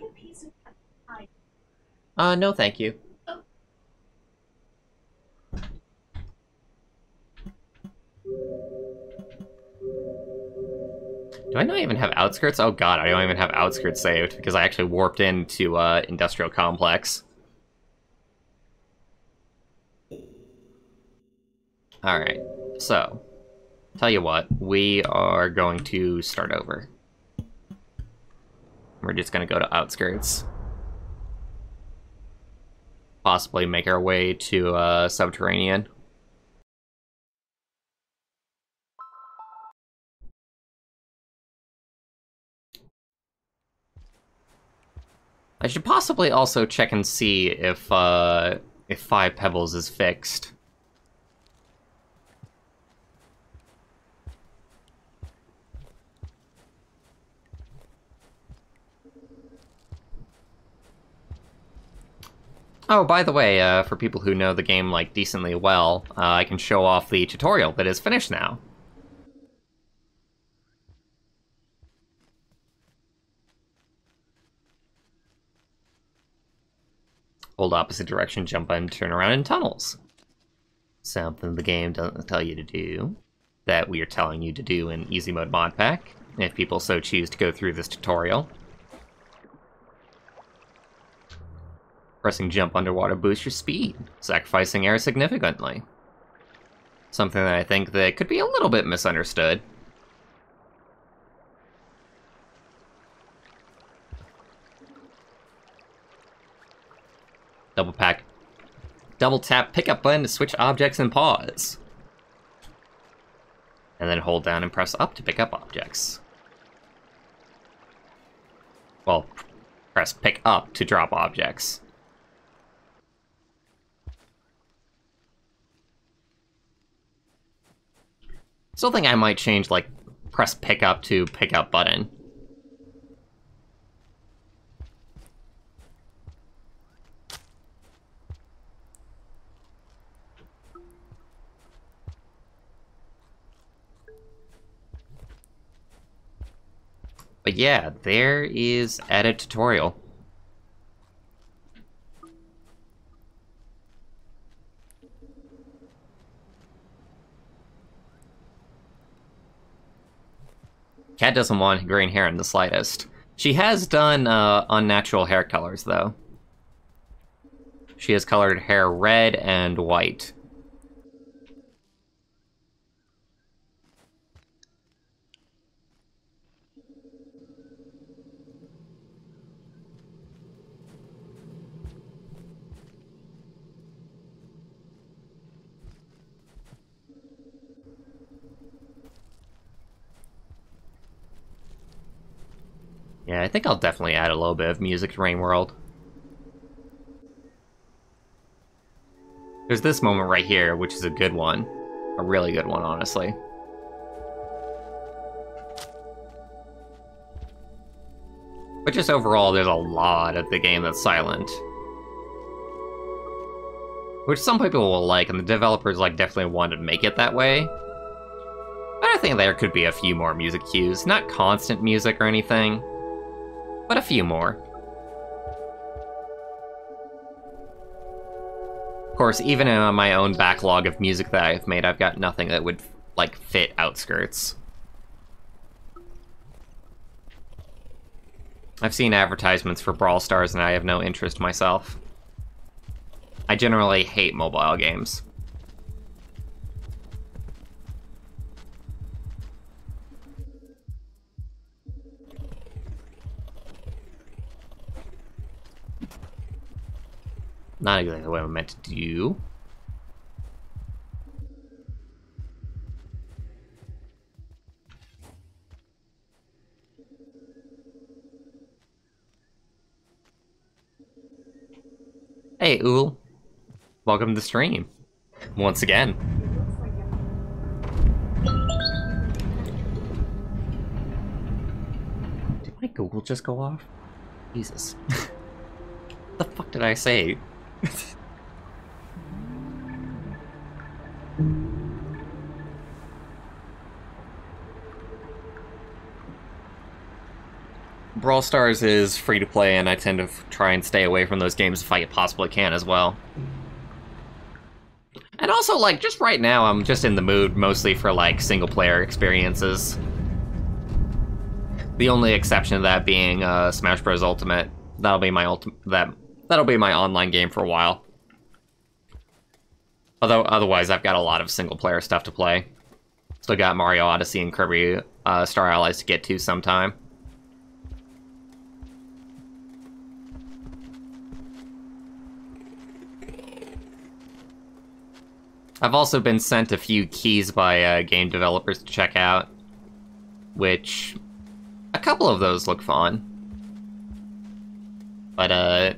No thank you. Do I not even have Outskirts? Oh god, I don't even have Outskirts saved, because I actually warped into, Industrial Complex. Alright, so, tell you what, we are going to start over. We're just gonna go to Outskirts. Possibly make our way to, Subterranean. I should possibly also check and see if 5 Pebbles is fixed. Oh, by the way, for people who know the game, like, decently well, I can show off the tutorial that is finished now. Hold opposite direction, jump and turn around in tunnels. Something the game doesn't tell you to do, that we are telling you to do in Easy Mode Modpack, if people so choose to go through this tutorial. Pressing jump underwater boosts your speed, sacrificing air significantly. Something that I think that could be a little bit misunderstood. Double tap pickup button to switch objects and pause. And then hold down and press up to pick up objects. Well, press pick up to drop objects. Still think I might change, like, press pick up to pick up button. But yeah, there is edit tutorial. Cat doesn't want green hair in the slightest. She has done unnatural hair colors, though. She has colored hair red and white. Yeah, I think I'll definitely add a little bit of music to Rain World. There's this moment right here, which is a good one. A really good one, honestly. But just overall, there's a lot of the game that's silent. Which some people will like, and the developers definitely wanted to make it that way. But I think there could be a few more music cues. Not constant music or anything, but a few more. Of course, even in my own backlog of music that I've made, I've got nothing that would, fit Outskirts. I've seen advertisements for Brawl Stars, and I have no interest myself. I generally hate mobile games. Not exactly what I meant to do. Hey, Ool. Welcome to the stream. Once again. Did my Google just go off? Jesus. What the fuck did I say? Brawl Stars is free to play, and I tend to try and stay away from those games if I possibly can as well. And also, like, just right now, I'm just in the mood mostly for, like, single-player experiences. The only exception to that being Smash Bros. Ultimate. That'll be my that'll be my online game for a while. Although, otherwise, I've got a lot of single-player stuff to play. Still got Mario Odyssey and Kirby Star Allies to get to sometime. I've also been sent a few keys by game developers to check out, which a couple of those look fun. But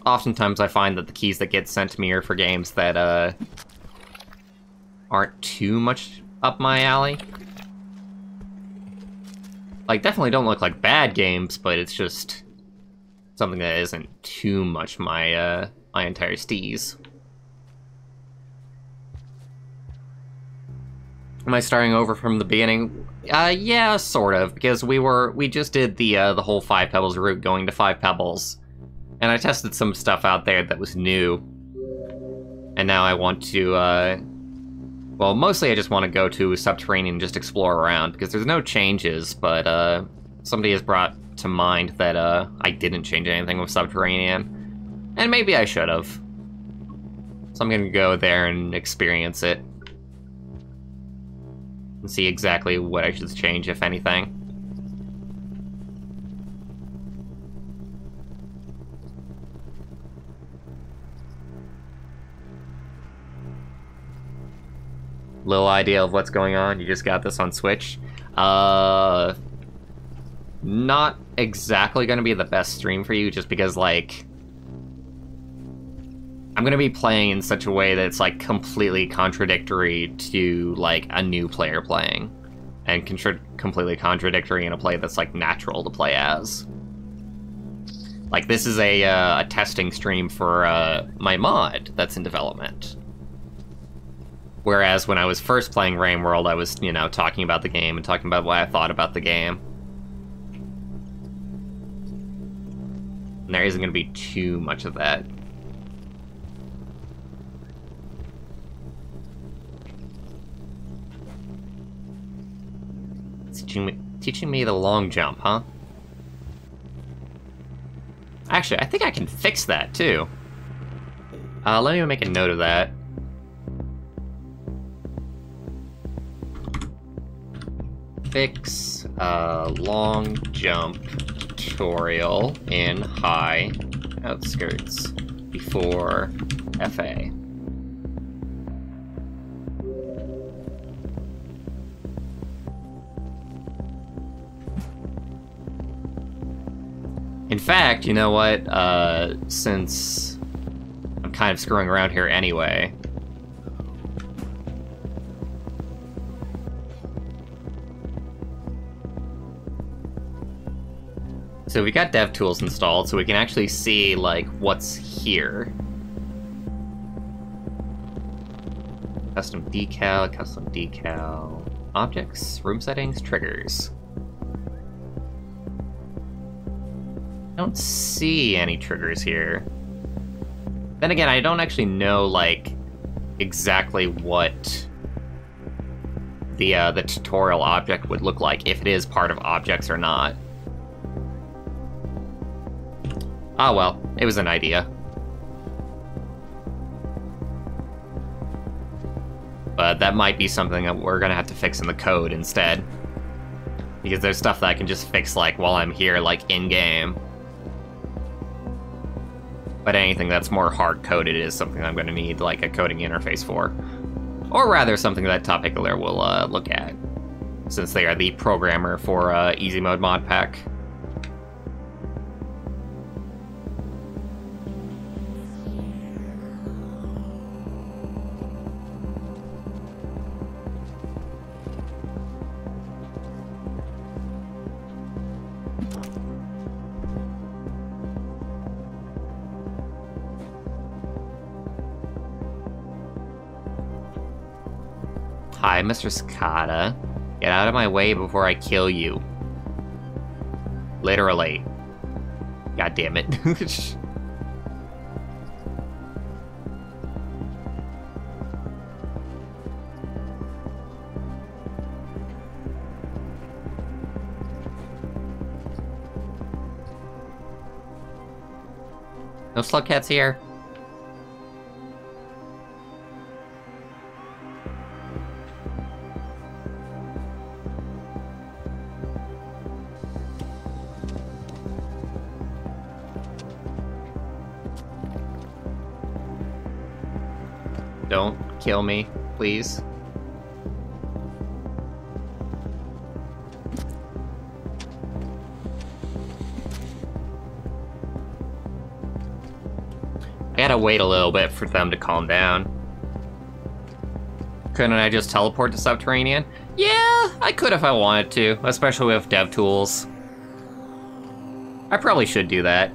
oftentimes I find that the keys that get sent to me are for games that aren't too much up my alley. Like, definitely don't look like bad games, but it's just something that isn't too much my my entire steez. Am I starting over from the beginning? Yeah, sort of, because we just did the whole Five Pebbles route going to Five Pebbles, and I tested some stuff out there that was new, and now I want to, well, mostly I just want to go to Subterranean and just explore around, because there's no changes, but, somebody has brought to mind that, I didn't change anything with Subterranean, and maybe I should have. So I'm gonna go there and experience it. And see exactly what I should change, if anything. Little idea of what's going on. You just got this on Switch. Not exactly gonna be the best stream for you, just because, like, I'm gonna be playing in such a way that's, like, completely contradictory to, like, a new player playing. And completely contradictory in a play that's, like, natural to play as. Like, this is a testing stream for, my mod that's in development. Whereas when I was first playing Rain World, I was, you know, talking about the game and talking about what I thought about the game. And there isn't gonna be too much of that. Teaching me the long jump, huh? Actually, I think I can fix that, too. Let me make a note of that. Fix long jump tutorial in high outskirts before FA. In fact, you know what, since I'm kind of screwing around here anyway, so we got DevTools installed, so we can actually see, like, what's here. Custom decal, objects, room settings, triggers. I don't see any triggers here. Then again, I don't actually know, like, exactly what the tutorial object would look like, if it is part of objects or not. Ah, well, it was an idea. But that might be something that we're gonna have to fix in the code instead. Because there's stuff that I can just fix, like, while I'm here, like, in-game. But anything that's more hard-coded is something I'm going to need, like, a coding interface for. Or rather, something that Topicular will look at, since they are the programmer for Easy Mode Modpack. Hi, Mr. Cicada. Get out of my way before I kill you. Literally. God damn it. No slug cats here. Don't kill me, please. I gotta wait a little bit for them to calm down. Couldn't I just teleport to Subterranean? Yeah, I could if I wanted to, especially with dev tools. I probably should do that.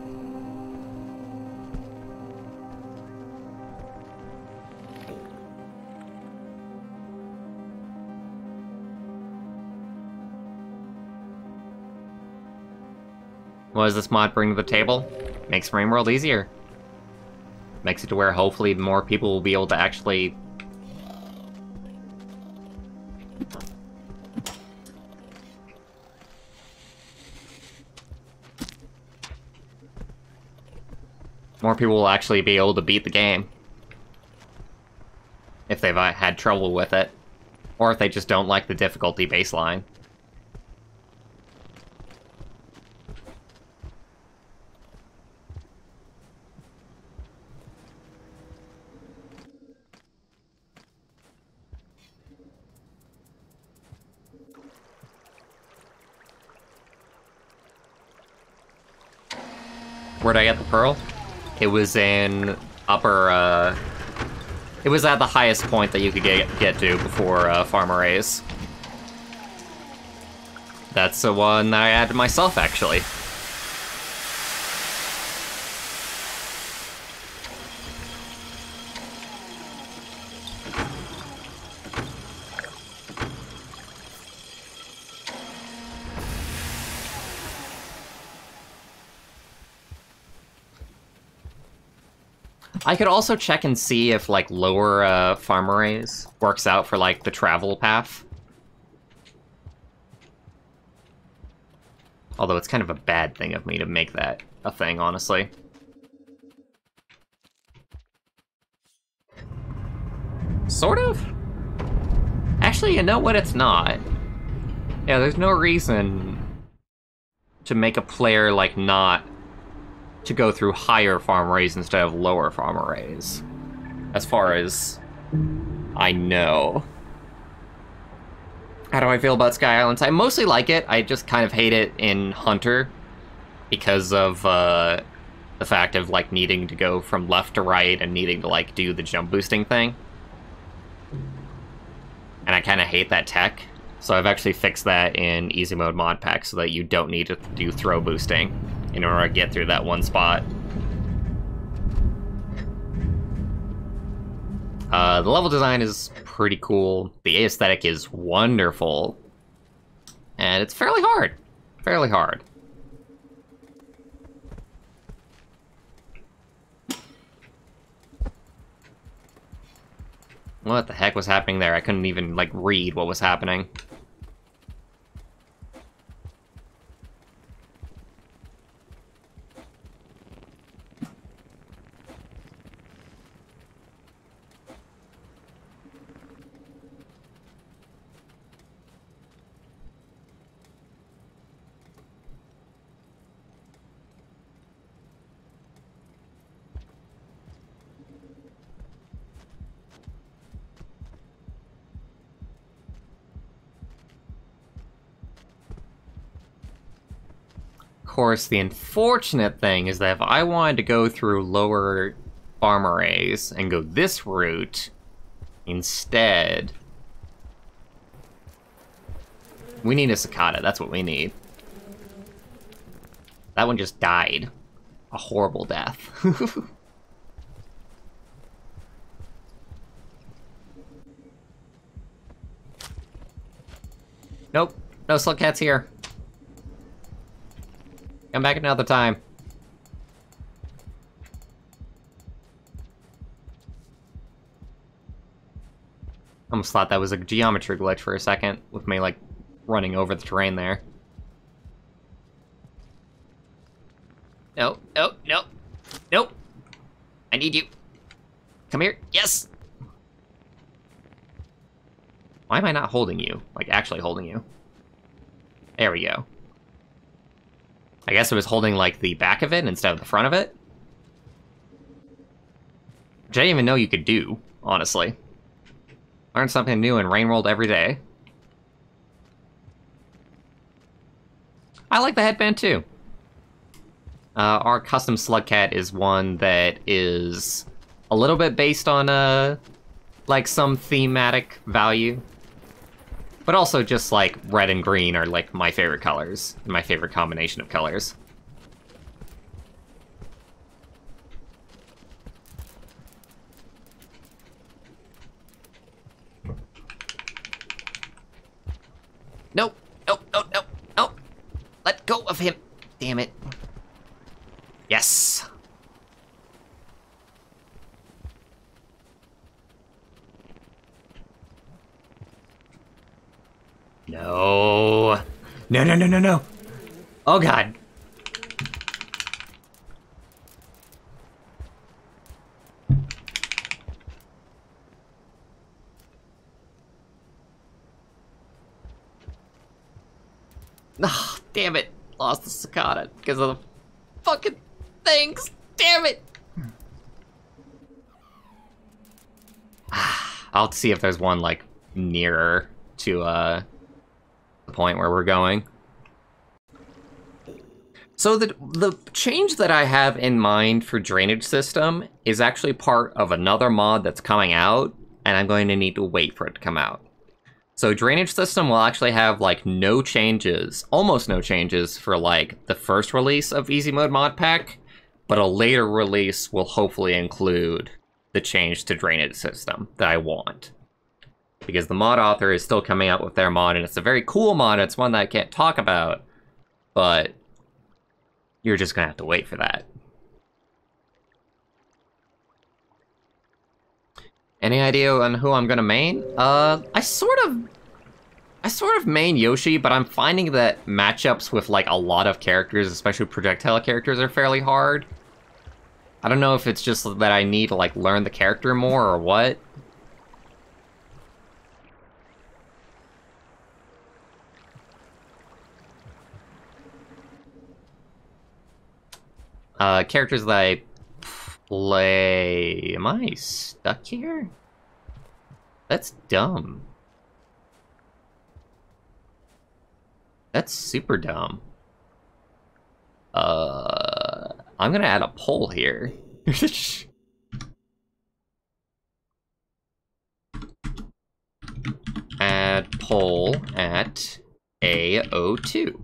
What does this mod bring to the table? Makes Rain World easier. Makes it to where hopefully more people will be able to actually... More people will actually be able to beat the game. If they've had trouble with it. Or if they just don't like the difficulty baseline. Where'd I get the pearl? It was in upper, it was at the highest point that you could get to before Farmer A's. That's the one that I added myself, actually. I could also check and see if, like, lower farm arrays works out for, like, the travel path. Although it's kind of a bad thing of me to make that a thing, honestly. Sort of? Actually, you know what? It's not. Yeah, there's no reason to make a player, like, not... to go through higher farm arrays instead of lower farm arrays. As far as I know. How do I feel about Sky Islands? I mostly like it. I just kind of hate it in Hunter because of the fact of, like, needing to go from left to right and needing to, like, do the jump boosting thing. And I kind of hate that tech. So I've actually fixed that in Easy Mode Modpack so that you don't need to do throw boosting in order to get through that one spot. The level design is pretty cool. The aesthetic is wonderful. And it's fairly hard. Fairly hard. What the heck was happening there? I couldn't even, like, read what was happening. course, the unfortunate thing is that if I wanted to go through lower farm arrays and go this route instead, we need a cicada. That's what we need. That one just died. A horrible death. Nope. No slug cats here. Come back another time. Almost thought that was a geometry glitch for a second, with me, like, running over the terrain there. No, no, no. Nope. I need you. Come here. Yes! Why am I not holding you? Like, actually holding you. There we go. I guess it was holding, like, the back of it instead of the front of it. Which I didn't even know you could do, honestly. Learn something new in Rainworld every day. I like the headband, too. Our custom slug cat is one that is a little bit based on, like, some thematic value. But also just, like, red and green are, like, my favorite colors. My favorite combination of colors. Nope. Nope. Nope. Nope. Nope. Let go of him. Damn it. Yes. No. No, no, no, no, no. Oh, God. Ah, damn it. Lost the cicada because of the fucking things. Damn it. I'll have to see if there's one, like, nearer to, the point where we're going. So the change that I have in mind for drainage system is actually part of another mod that's coming out, and I'm going to need to wait for it to come out. So drainage system will actually have, like, no changes, almost no changes for, like, the first release of Easy Mode Modpack, but a later release will hopefully include the change to drainage system that I want. Because the mod author is still coming out with their mod, and it's a very cool mod. It's one that I can't talk about, but you're just gonna have to wait for that. Any idea on who I'm gonna main? I sort of main Yoshi, but I'm finding that matchups with, like, a lot of characters, especially projectile characters, are fairly hard. I don't know if it's just that I need to, like, learn the character more or what. Characters that I play... Am I stuck here? That's dumb. That's super dumb. I'm gonna add a poll here. Add poll at A02.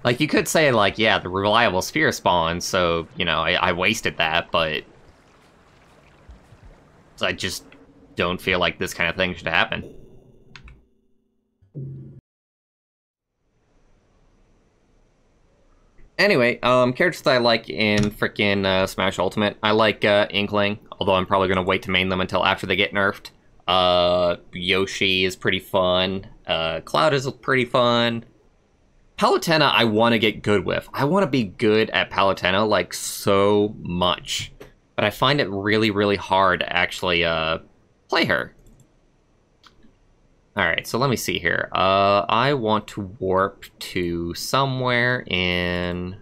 Like, you could say, like, yeah, the reliable sphere spawn, so, you know, I wasted that, but I just don't feel like this kind of thing should happen. Anyway, characters that I like in frickin' Smash Ultimate, I like Inkling, although I'm probably gonna wait to main them until after they get nerfed. Yoshi is pretty fun. Cloud is pretty fun. Palutena, I want to get good with. I want to be good at Palutena, like, so much. But I find it really, really hard to actually, play her. Alright, so let me see here. I want to warp to somewhere in...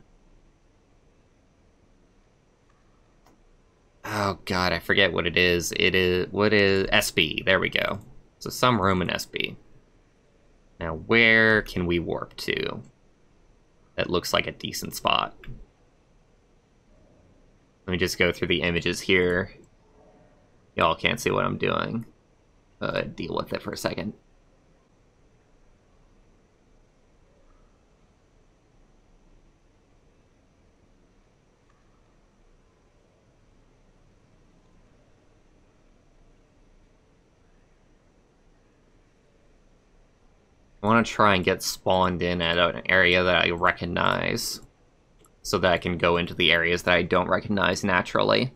Oh god, I forget what it is. What is... SB, there we go. So some room in SB. Now, where can we warp to? That looks like a decent spot. Let me just go through the images here. Y'all can't see what I'm doing. Deal with it for a second. I want to try and get spawned in at an area that I recognize, so that I can go into the areas that I don't recognize naturally.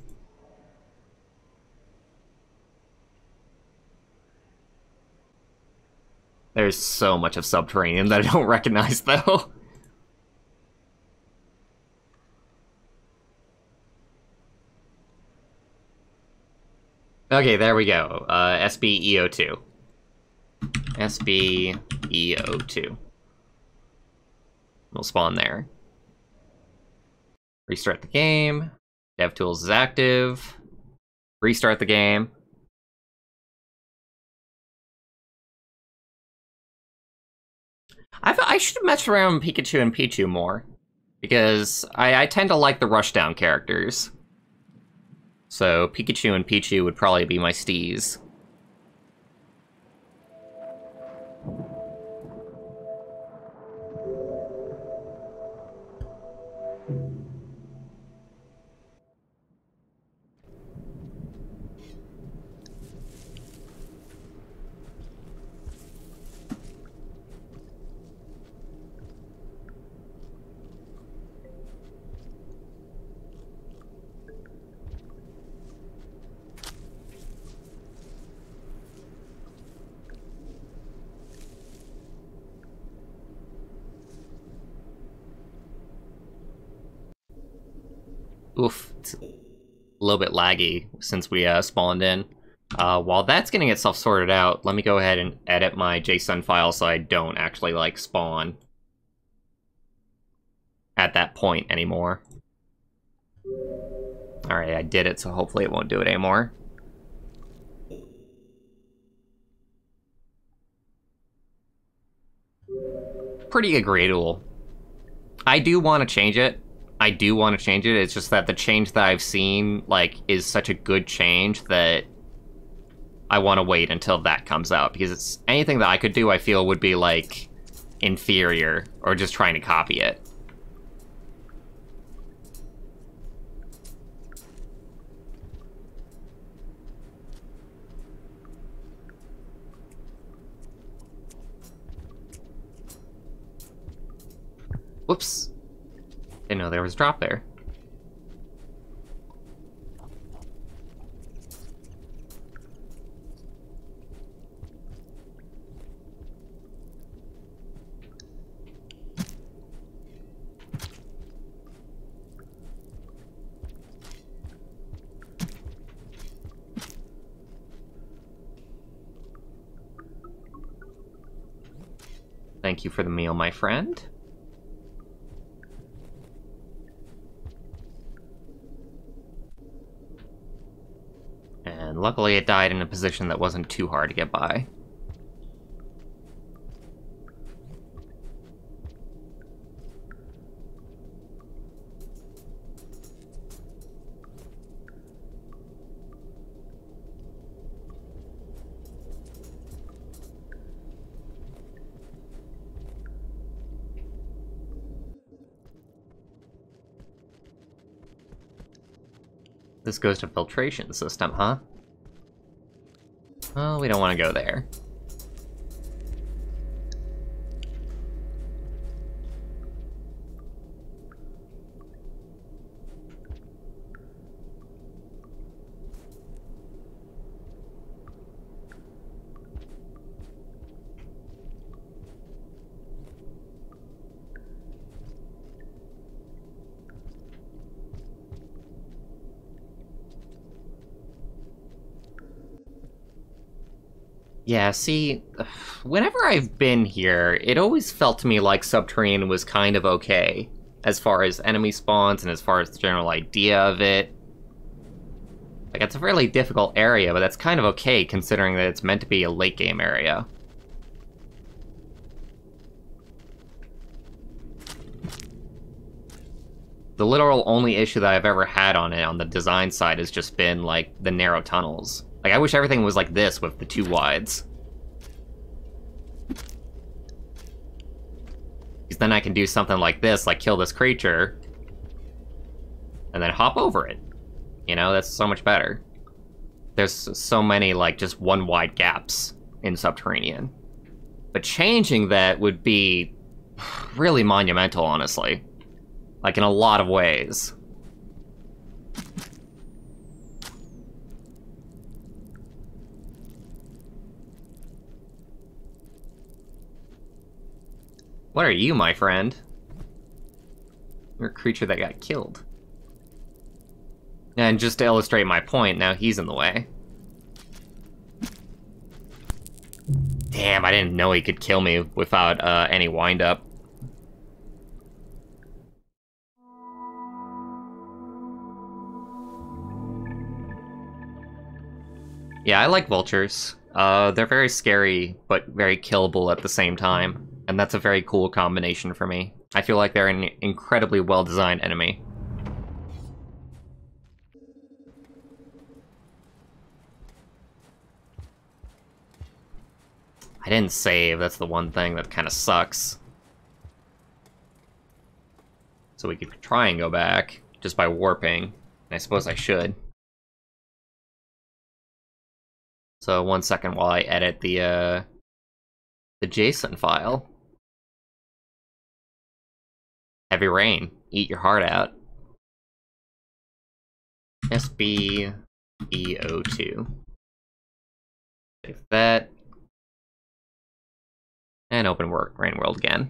There's so much of Subterranean that I don't recognize, though. Okay, there we go. SBEO2. SBEO2. We'll spawn there. Restart the game. DevTools is active. Restart the game. I should mess around Pikachu and Pichu more, because I tend to like the rushdown characters. So Pikachu and Pichu would probably be my steez. Oof, it's a little bit laggy since we spawned in. While that's getting itself sorted out, let me go ahead and edit my JSON file so I don't actually, like, spawn at that point anymore. Alright, I did it, so hopefully it won't do it anymore. Pretty agreeable. I do want to change it. It's just that the change that I've seen, like, is such a good change that I want to wait until that comes out, because it's anything that I could do, I feel, would be, like, inferior, or just trying to copy it. Whoops. Didn't know there was a drop there. Thank you for the meal, my friend. And luckily it died in a position that wasn't too hard to get by. This goes to filtration system, huh? Well, we don't want to go there. Yeah, see, whenever I've been here, it always felt to me like Subterranean was kind of okay, as far as enemy spawns and as far as the general idea of it. Like, it's a fairly difficult area, but that's kind of okay considering that it's meant to be a late-game area. The literal only issue that I've ever had on it, on the design side, has just been, like, the narrow tunnels. Like, I wish everything was like this with the 2 wides. Because then I can do something like this, like kill this creature, and then hop over it. You know, that's so much better. There's so many, like, just 1 wide gaps in Subterranean. But changing that would be really monumental, honestly. Like, in a lot of ways. What are you, my friend? You're a creature that got killed. And just to illustrate my point, now he's in the way. Damn, I didn't know he could kill me without any wind-up. Yeah, I like vultures. They're very scary, but very killable at the same time. And that's a very cool combination for me. I feel like they're an incredibly well-designed enemy. I didn't save, that's the one thing that kind of sucks. So we could try and go back, just by warping. And I suppose I should. So 1 second while I edit the JSON file. Heavy rain, eat your heart out. SBEO2. Save that. And open Rain World again.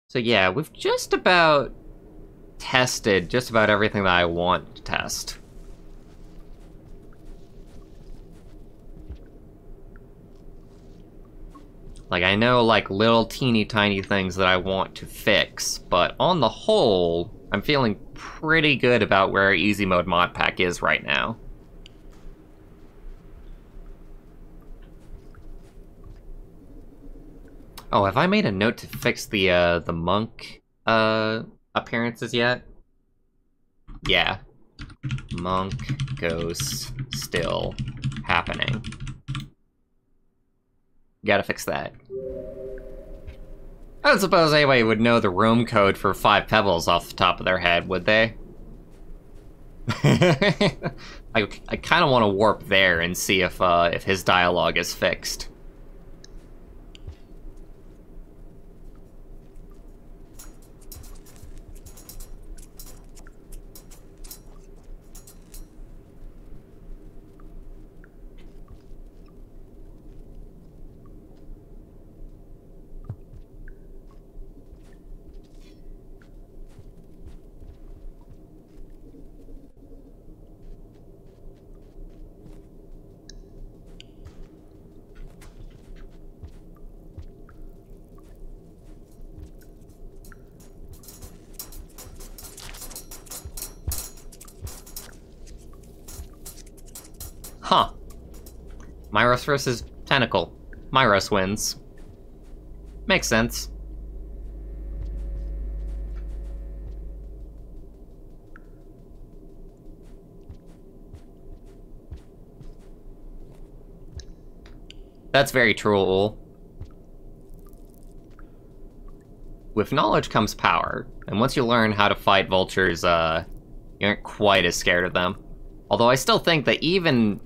So yeah, we've just about tested just about everything that I want to test. Like, I know, like, little teeny tiny things that I want to fix, but on the whole, I'm feeling pretty good about where Easy Mode Modpack is right now. Oh, have I made a note to fix the monk, appearances yet? Yeah. Monk ghost still happening. Gotta fix that. I don't suppose anybody would know the room code for 5 pebbles off the top of their head, would they? I kind of want to warp there and see if his dialogue is fixed. Huh. Myros versus Tentacle. Myros wins. Makes sense. That's very true. With knowledge comes power, and once you learn how to fight vultures, you aren't quite as scared of them. Although I still think that even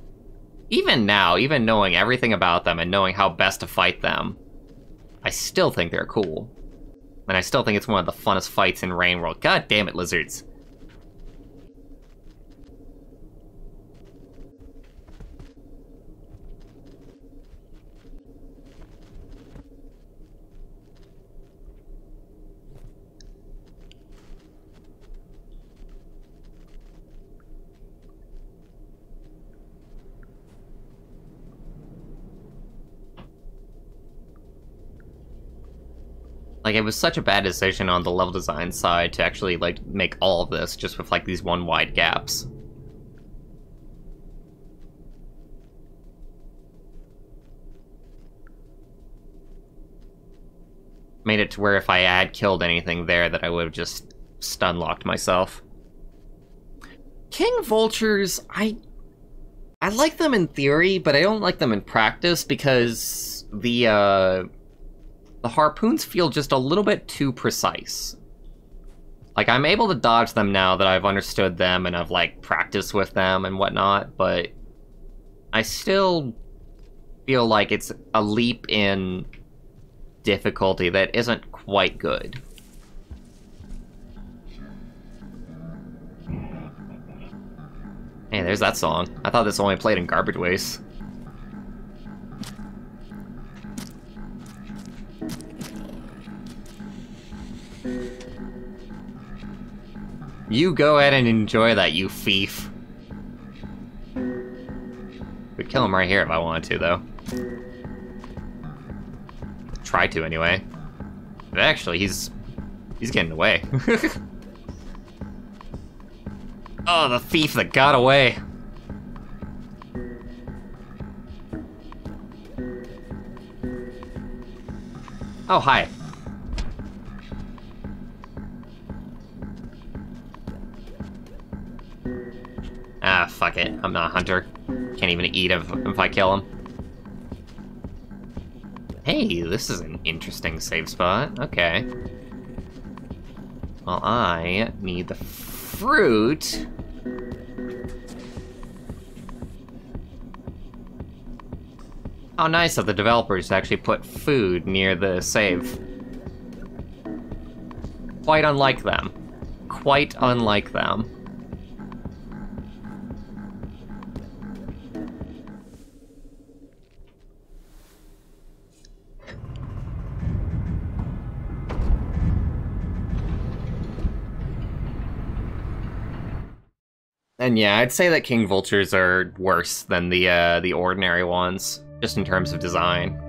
now, even knowing everything about them and knowing how best to fight them, I still think they're cool. And I still think it's one of the funnest fights in Rain World. God damn it, lizards. Like, it was such a bad decision on the level design side to actually, like, make all of this just with, like, these one wide gaps. Made it to where if I had killed anything there that I would have just stun-locked myself. King Vultures, I like them in theory, but I don't like them in practice because the harpoons feel just a little bit too precise. Like, I'm able to dodge them now that I've understood them and I've, like, practiced with them and whatnot, but I still feel like it's a leap in difficulty that isn't quite good. Hey, there's that song. I thought this only played in Garbage Waste. You go ahead and enjoy that, you thief. Could kill him right here if I wanted to, though. Try to, anyway. But actually, he's getting away. Oh, the thief that got away. Oh, hi. Ah, fuck it. I'm not a hunter. Can't even eat if I kill him. Hey, this is an interesting save spot. Okay. Well, I need the fruit. How nice of the developers to actually put food near the save. Quite unlike them. Quite unlike them. And yeah, I'd say that King Vultures are worse than the ordinary ones, just in terms of design.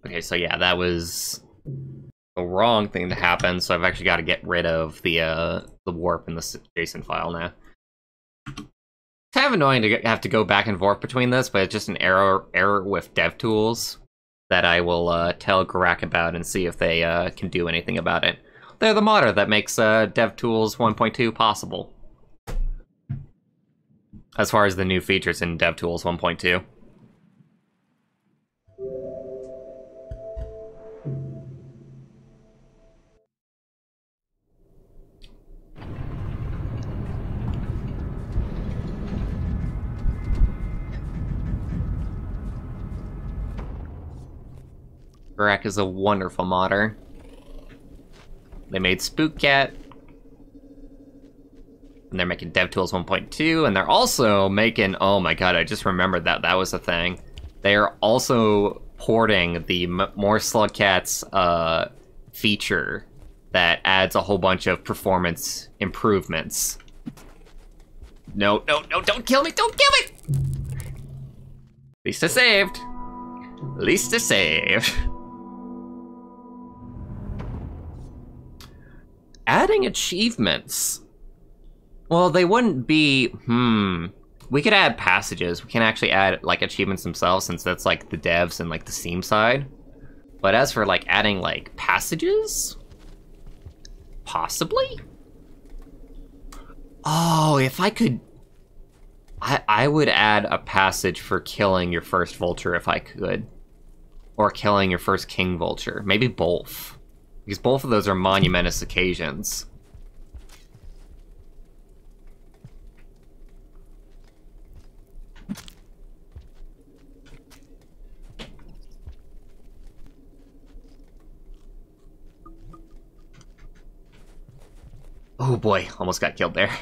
Okay, so yeah, that was the wrong thing to happen, so I've actually got to get rid of the warp in the JSON file now. It's kind of annoying to have to go back and forth between this, but it's just an error with DevTools that I will tell Garak about and see if they can do anything about it. They're the modder that makes DevTools 1.2 possible. As far as the new features in DevTools 1.2. Garak is a wonderful modder. They made Spook Cat. And they're making DevTools 1.2, and they're also making... Oh my god, I just remembered that that was a thing. They are also porting the More Slugcats feature that adds a whole bunch of performance improvements. No, no, no, don't kill me! Don't kill me! At least I saved. At least I saved. Adding achievements. Well, they wouldn't be... We could add passages. We can actually add, like, achievements themselves, since that's, like, the devs and, like, the Steam side. But as for, like, adding, like, passages? Possibly? Oh, if I could... I would add a passage for killing your first vulture if I could. Or killing your first king vulture. Maybe both. Because both of those are monumentous occasions. Oh boy, almost got killed there.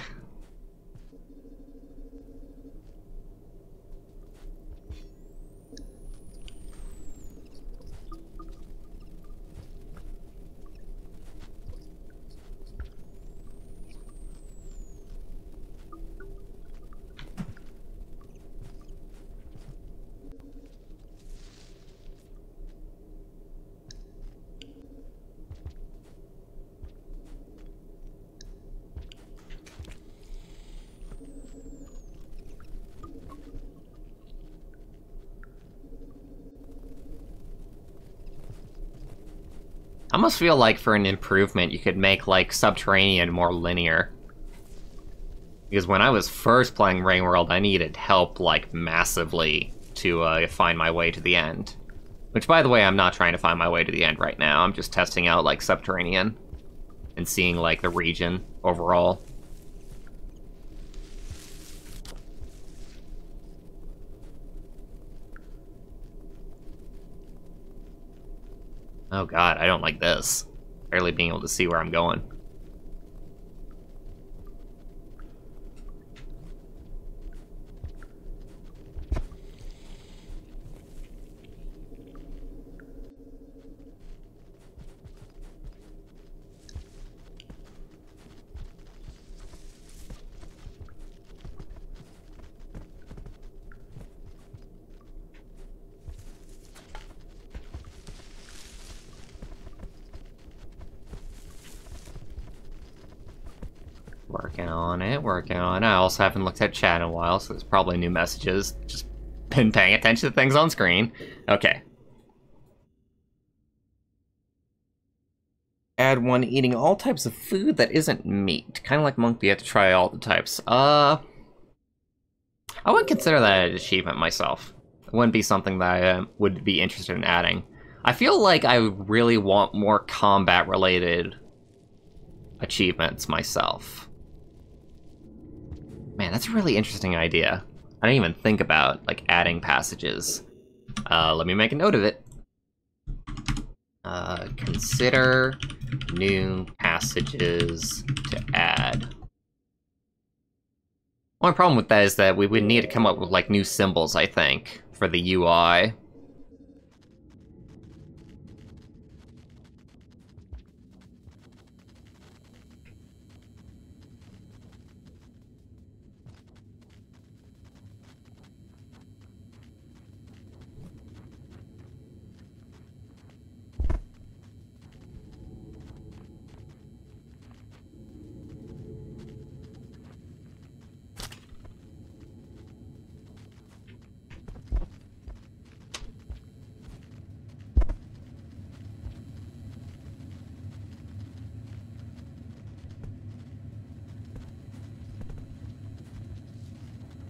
I almost feel like for an improvement, you could make, like, Subterranean more linear. Because when I was first playing Rain World, I needed help, like, massively to find my way to the end. Which, by the way, I'm not trying to find my way to the end right now. I'm just testing out, like, Subterranean. And seeing, like, the region overall. Oh god, I don't like this. Barely being able to see where I'm going. Working on it, working on it. I also haven't looked at chat in a while, so there's probably new messages. Just been paying attention to things on screen. Okay. Add one eating all types of food that isn't meat. Kind of like Monk, but you have to try all the types. I wouldn't consider that an achievement myself. It wouldn't be something that I would be interested in adding. I feel like I really want more combat-related achievements myself. Man, that's a really interesting idea. I didn't even think about, like, adding passages. Let me make a note of it. Consider new passages to add. One problem with that is that we would need to come up with, like, new symbols, I think, for the UI.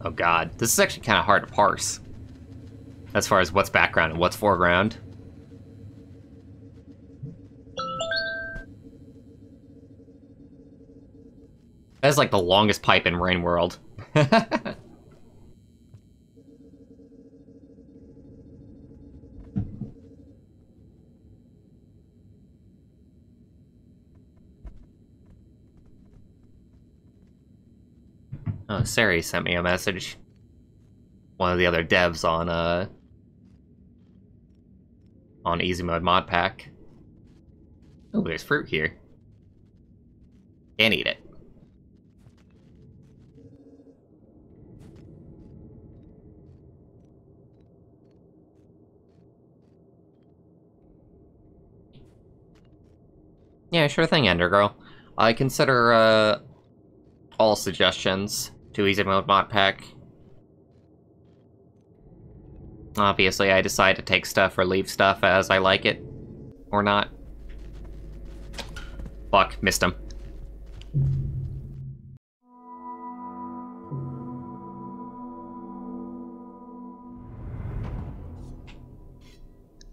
Oh god, this is actually kind of hard to parse. As far as what's background and what's foreground. That's like the longest pipe in Rain World. Oh, Sari sent me a message. One of the other devs on Easy Mode Modpack. Oh, there's fruit here. Can't eat it. Yeah, sure thing, Endergirl. I consider all suggestions to Easy Mode Modpack. Obviously, I decide to take stuff or leave stuff as I like it. Or not. Fuck, missed him.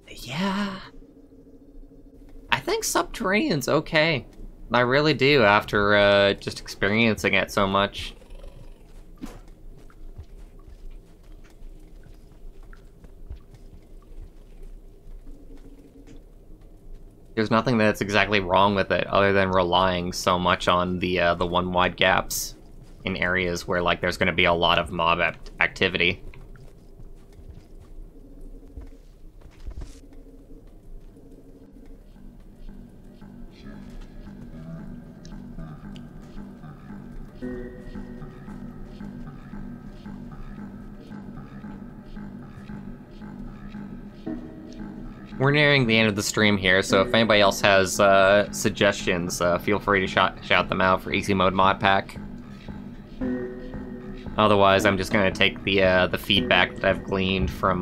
Yeah. I think Subterranean's okay. I really do, after just experiencing it so much. There's nothing that's exactly wrong with it, other than relying so much on the one wide gaps in areas where, like, there's going to be a lot of mob activity. We're nearing the end of the stream here, so if anybody else has suggestions, feel free to shout them out for Easy Mode Modpack. Otherwise, I'm just gonna take the feedback that I've gleaned from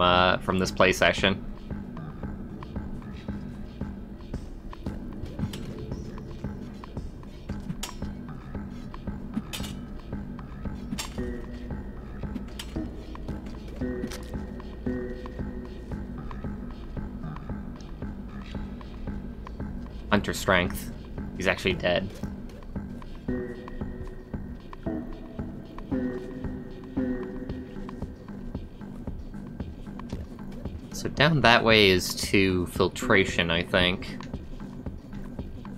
this play session. Hunter strength. He's actually dead. So down that way is to filtration, I think.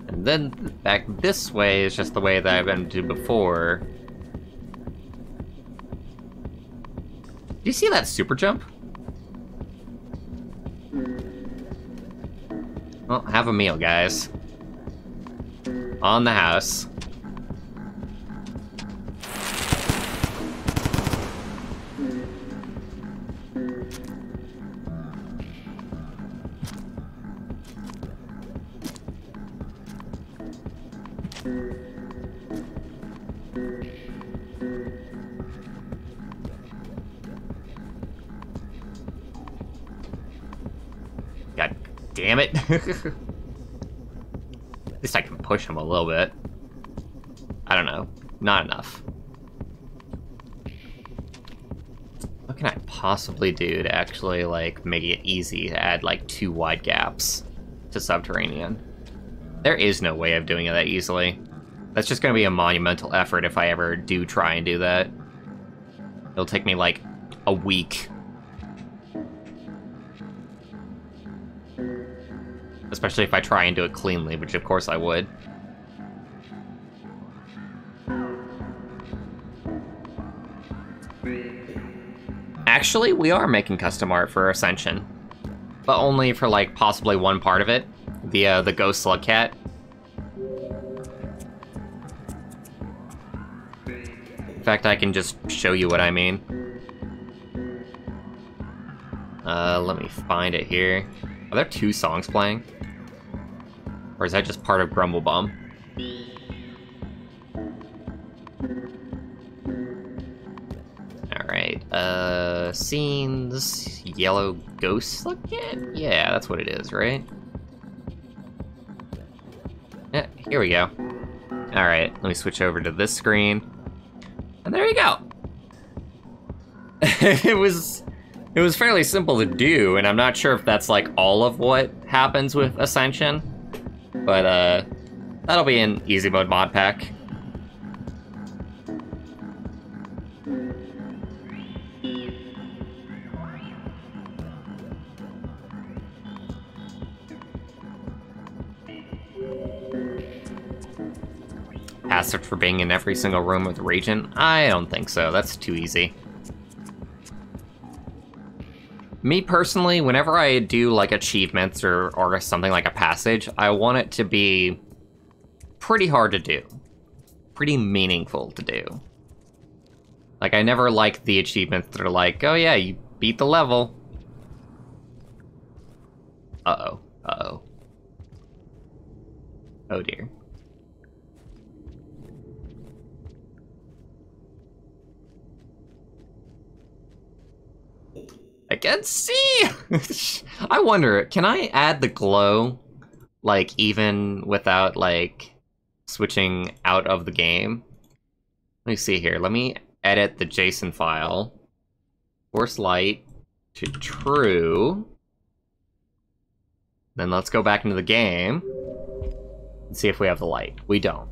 And then back this way is just the way that I've been to before. Do you see that super jump? Well, have a meal, guys. On the house. God damn it. At least I can push him a little bit. I don't know. Not enough. What can I possibly do to actually, like, make it easy to add, like, 2 wide gaps to Subterranean? There is no way of doing it that easily. That's just gonna be a monumental effort if I ever do try and do that. It'll take me, like, a week. Especially if I try and do it cleanly, which of course I would. Actually, we are making custom art for Ascension. But only for, like, possibly one part of it. The Ghost Slug Cat. In fact, I can just show you what I mean. Let me find it here. Are there 2 songs playing? Or is that just part of Grumble Bum? Alright, scenes... Yellow Ghost Slug Cat? Yeah, that's what it is, right? Yeah, here we go. Alright, let me switch over to this screen. And there you go! It was fairly simple to do, and I'm not sure if that's like all of what happens with Ascension. But that'll be in easy mode mod pack. Passage for being in every single room with Regent? I don't think so, that's too easy. Me personally, whenever I do like achievements or something like a passage, I want it to be pretty hard to do. Pretty meaningful to do. Like, I never like the achievements that are like, oh yeah, you beat the level. Uh-oh. Uh-oh. Oh dear. I can see! I wonder, can I add the glow, like, even without, like, switching out of the game? Let me see here. Let me edit the JSON file. Force light to true. Then let's go back into the game and see if we have the light. We don't.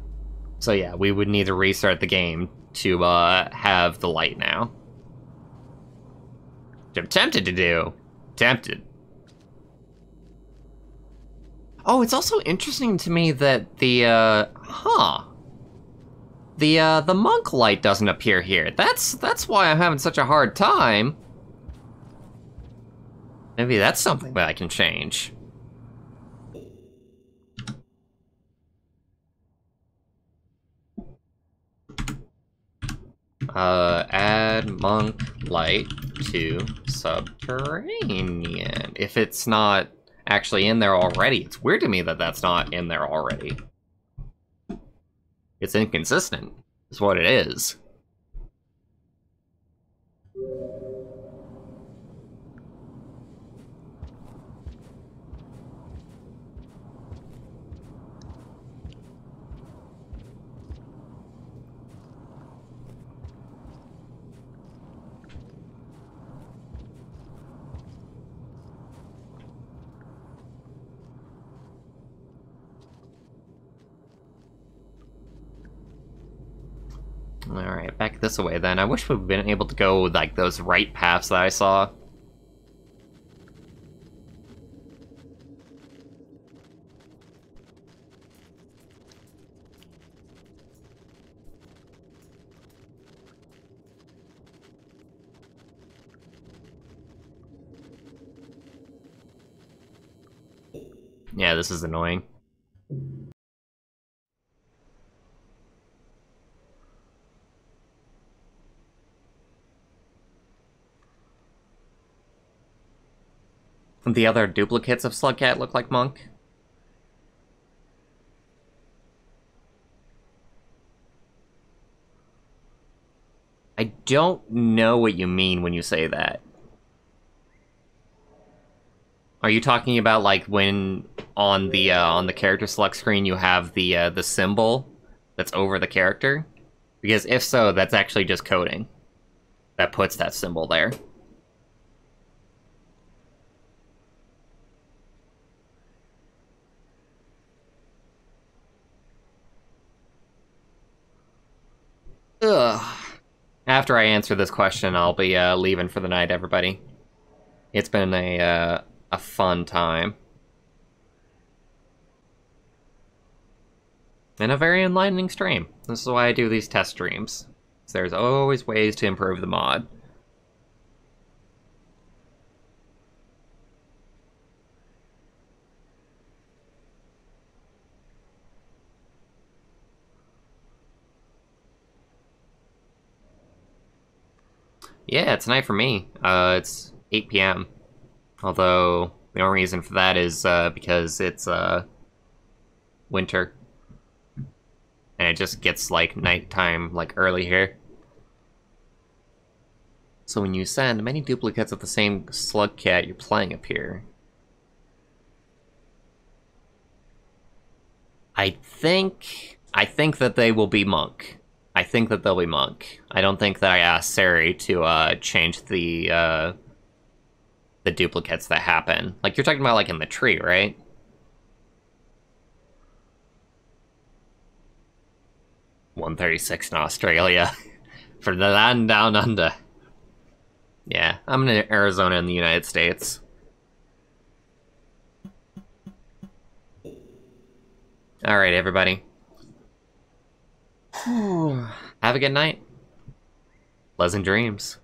So yeah, we would need to restart the game to have the light now. Which I'm tempted to do. Tempted. Oh, it's also interesting to me that the the monk light doesn't appear here. That's why I'm having such a hard time. Maybe that's something that I can change. Add monk light to Subterranean. If it's not actually in there already, it's weird to me that that's not in there already. It's inconsistent, is what it is. Alright, back this way then. I wish we'd been able to go, like, those right paths that I saw. Yeah, this is annoying. The other duplicates of Slugcat look like Monk. I don't know what you mean when you say that. Are you talking about like when on the character select screen you have the symbol that's over the character? Because if so, that's actually just coding that puts that symbol there. Ugh. After I answer this question, I'll be leaving for the night, everybody. It's been a fun time. And a very enlightening stream. This is why I do these test streams. So there's always ways to improve the mod. Yeah, it's night for me. It's 8 p.m. Although, the only reason for that is because it's winter. And it just gets, like, nighttime, like, early here. So when you send many duplicates of the same Slugcat you're playing appear. I think that they will be Monk. I think that they'll be Monk. I don't think that I asked Sari to change the duplicates that happen. Like, you're talking about, like, in the tree, right? $136 in Australia. For the land down under. Yeah, I'm in Arizona in the United States. Alright, everybody. Have a good night. Pleasant dreams.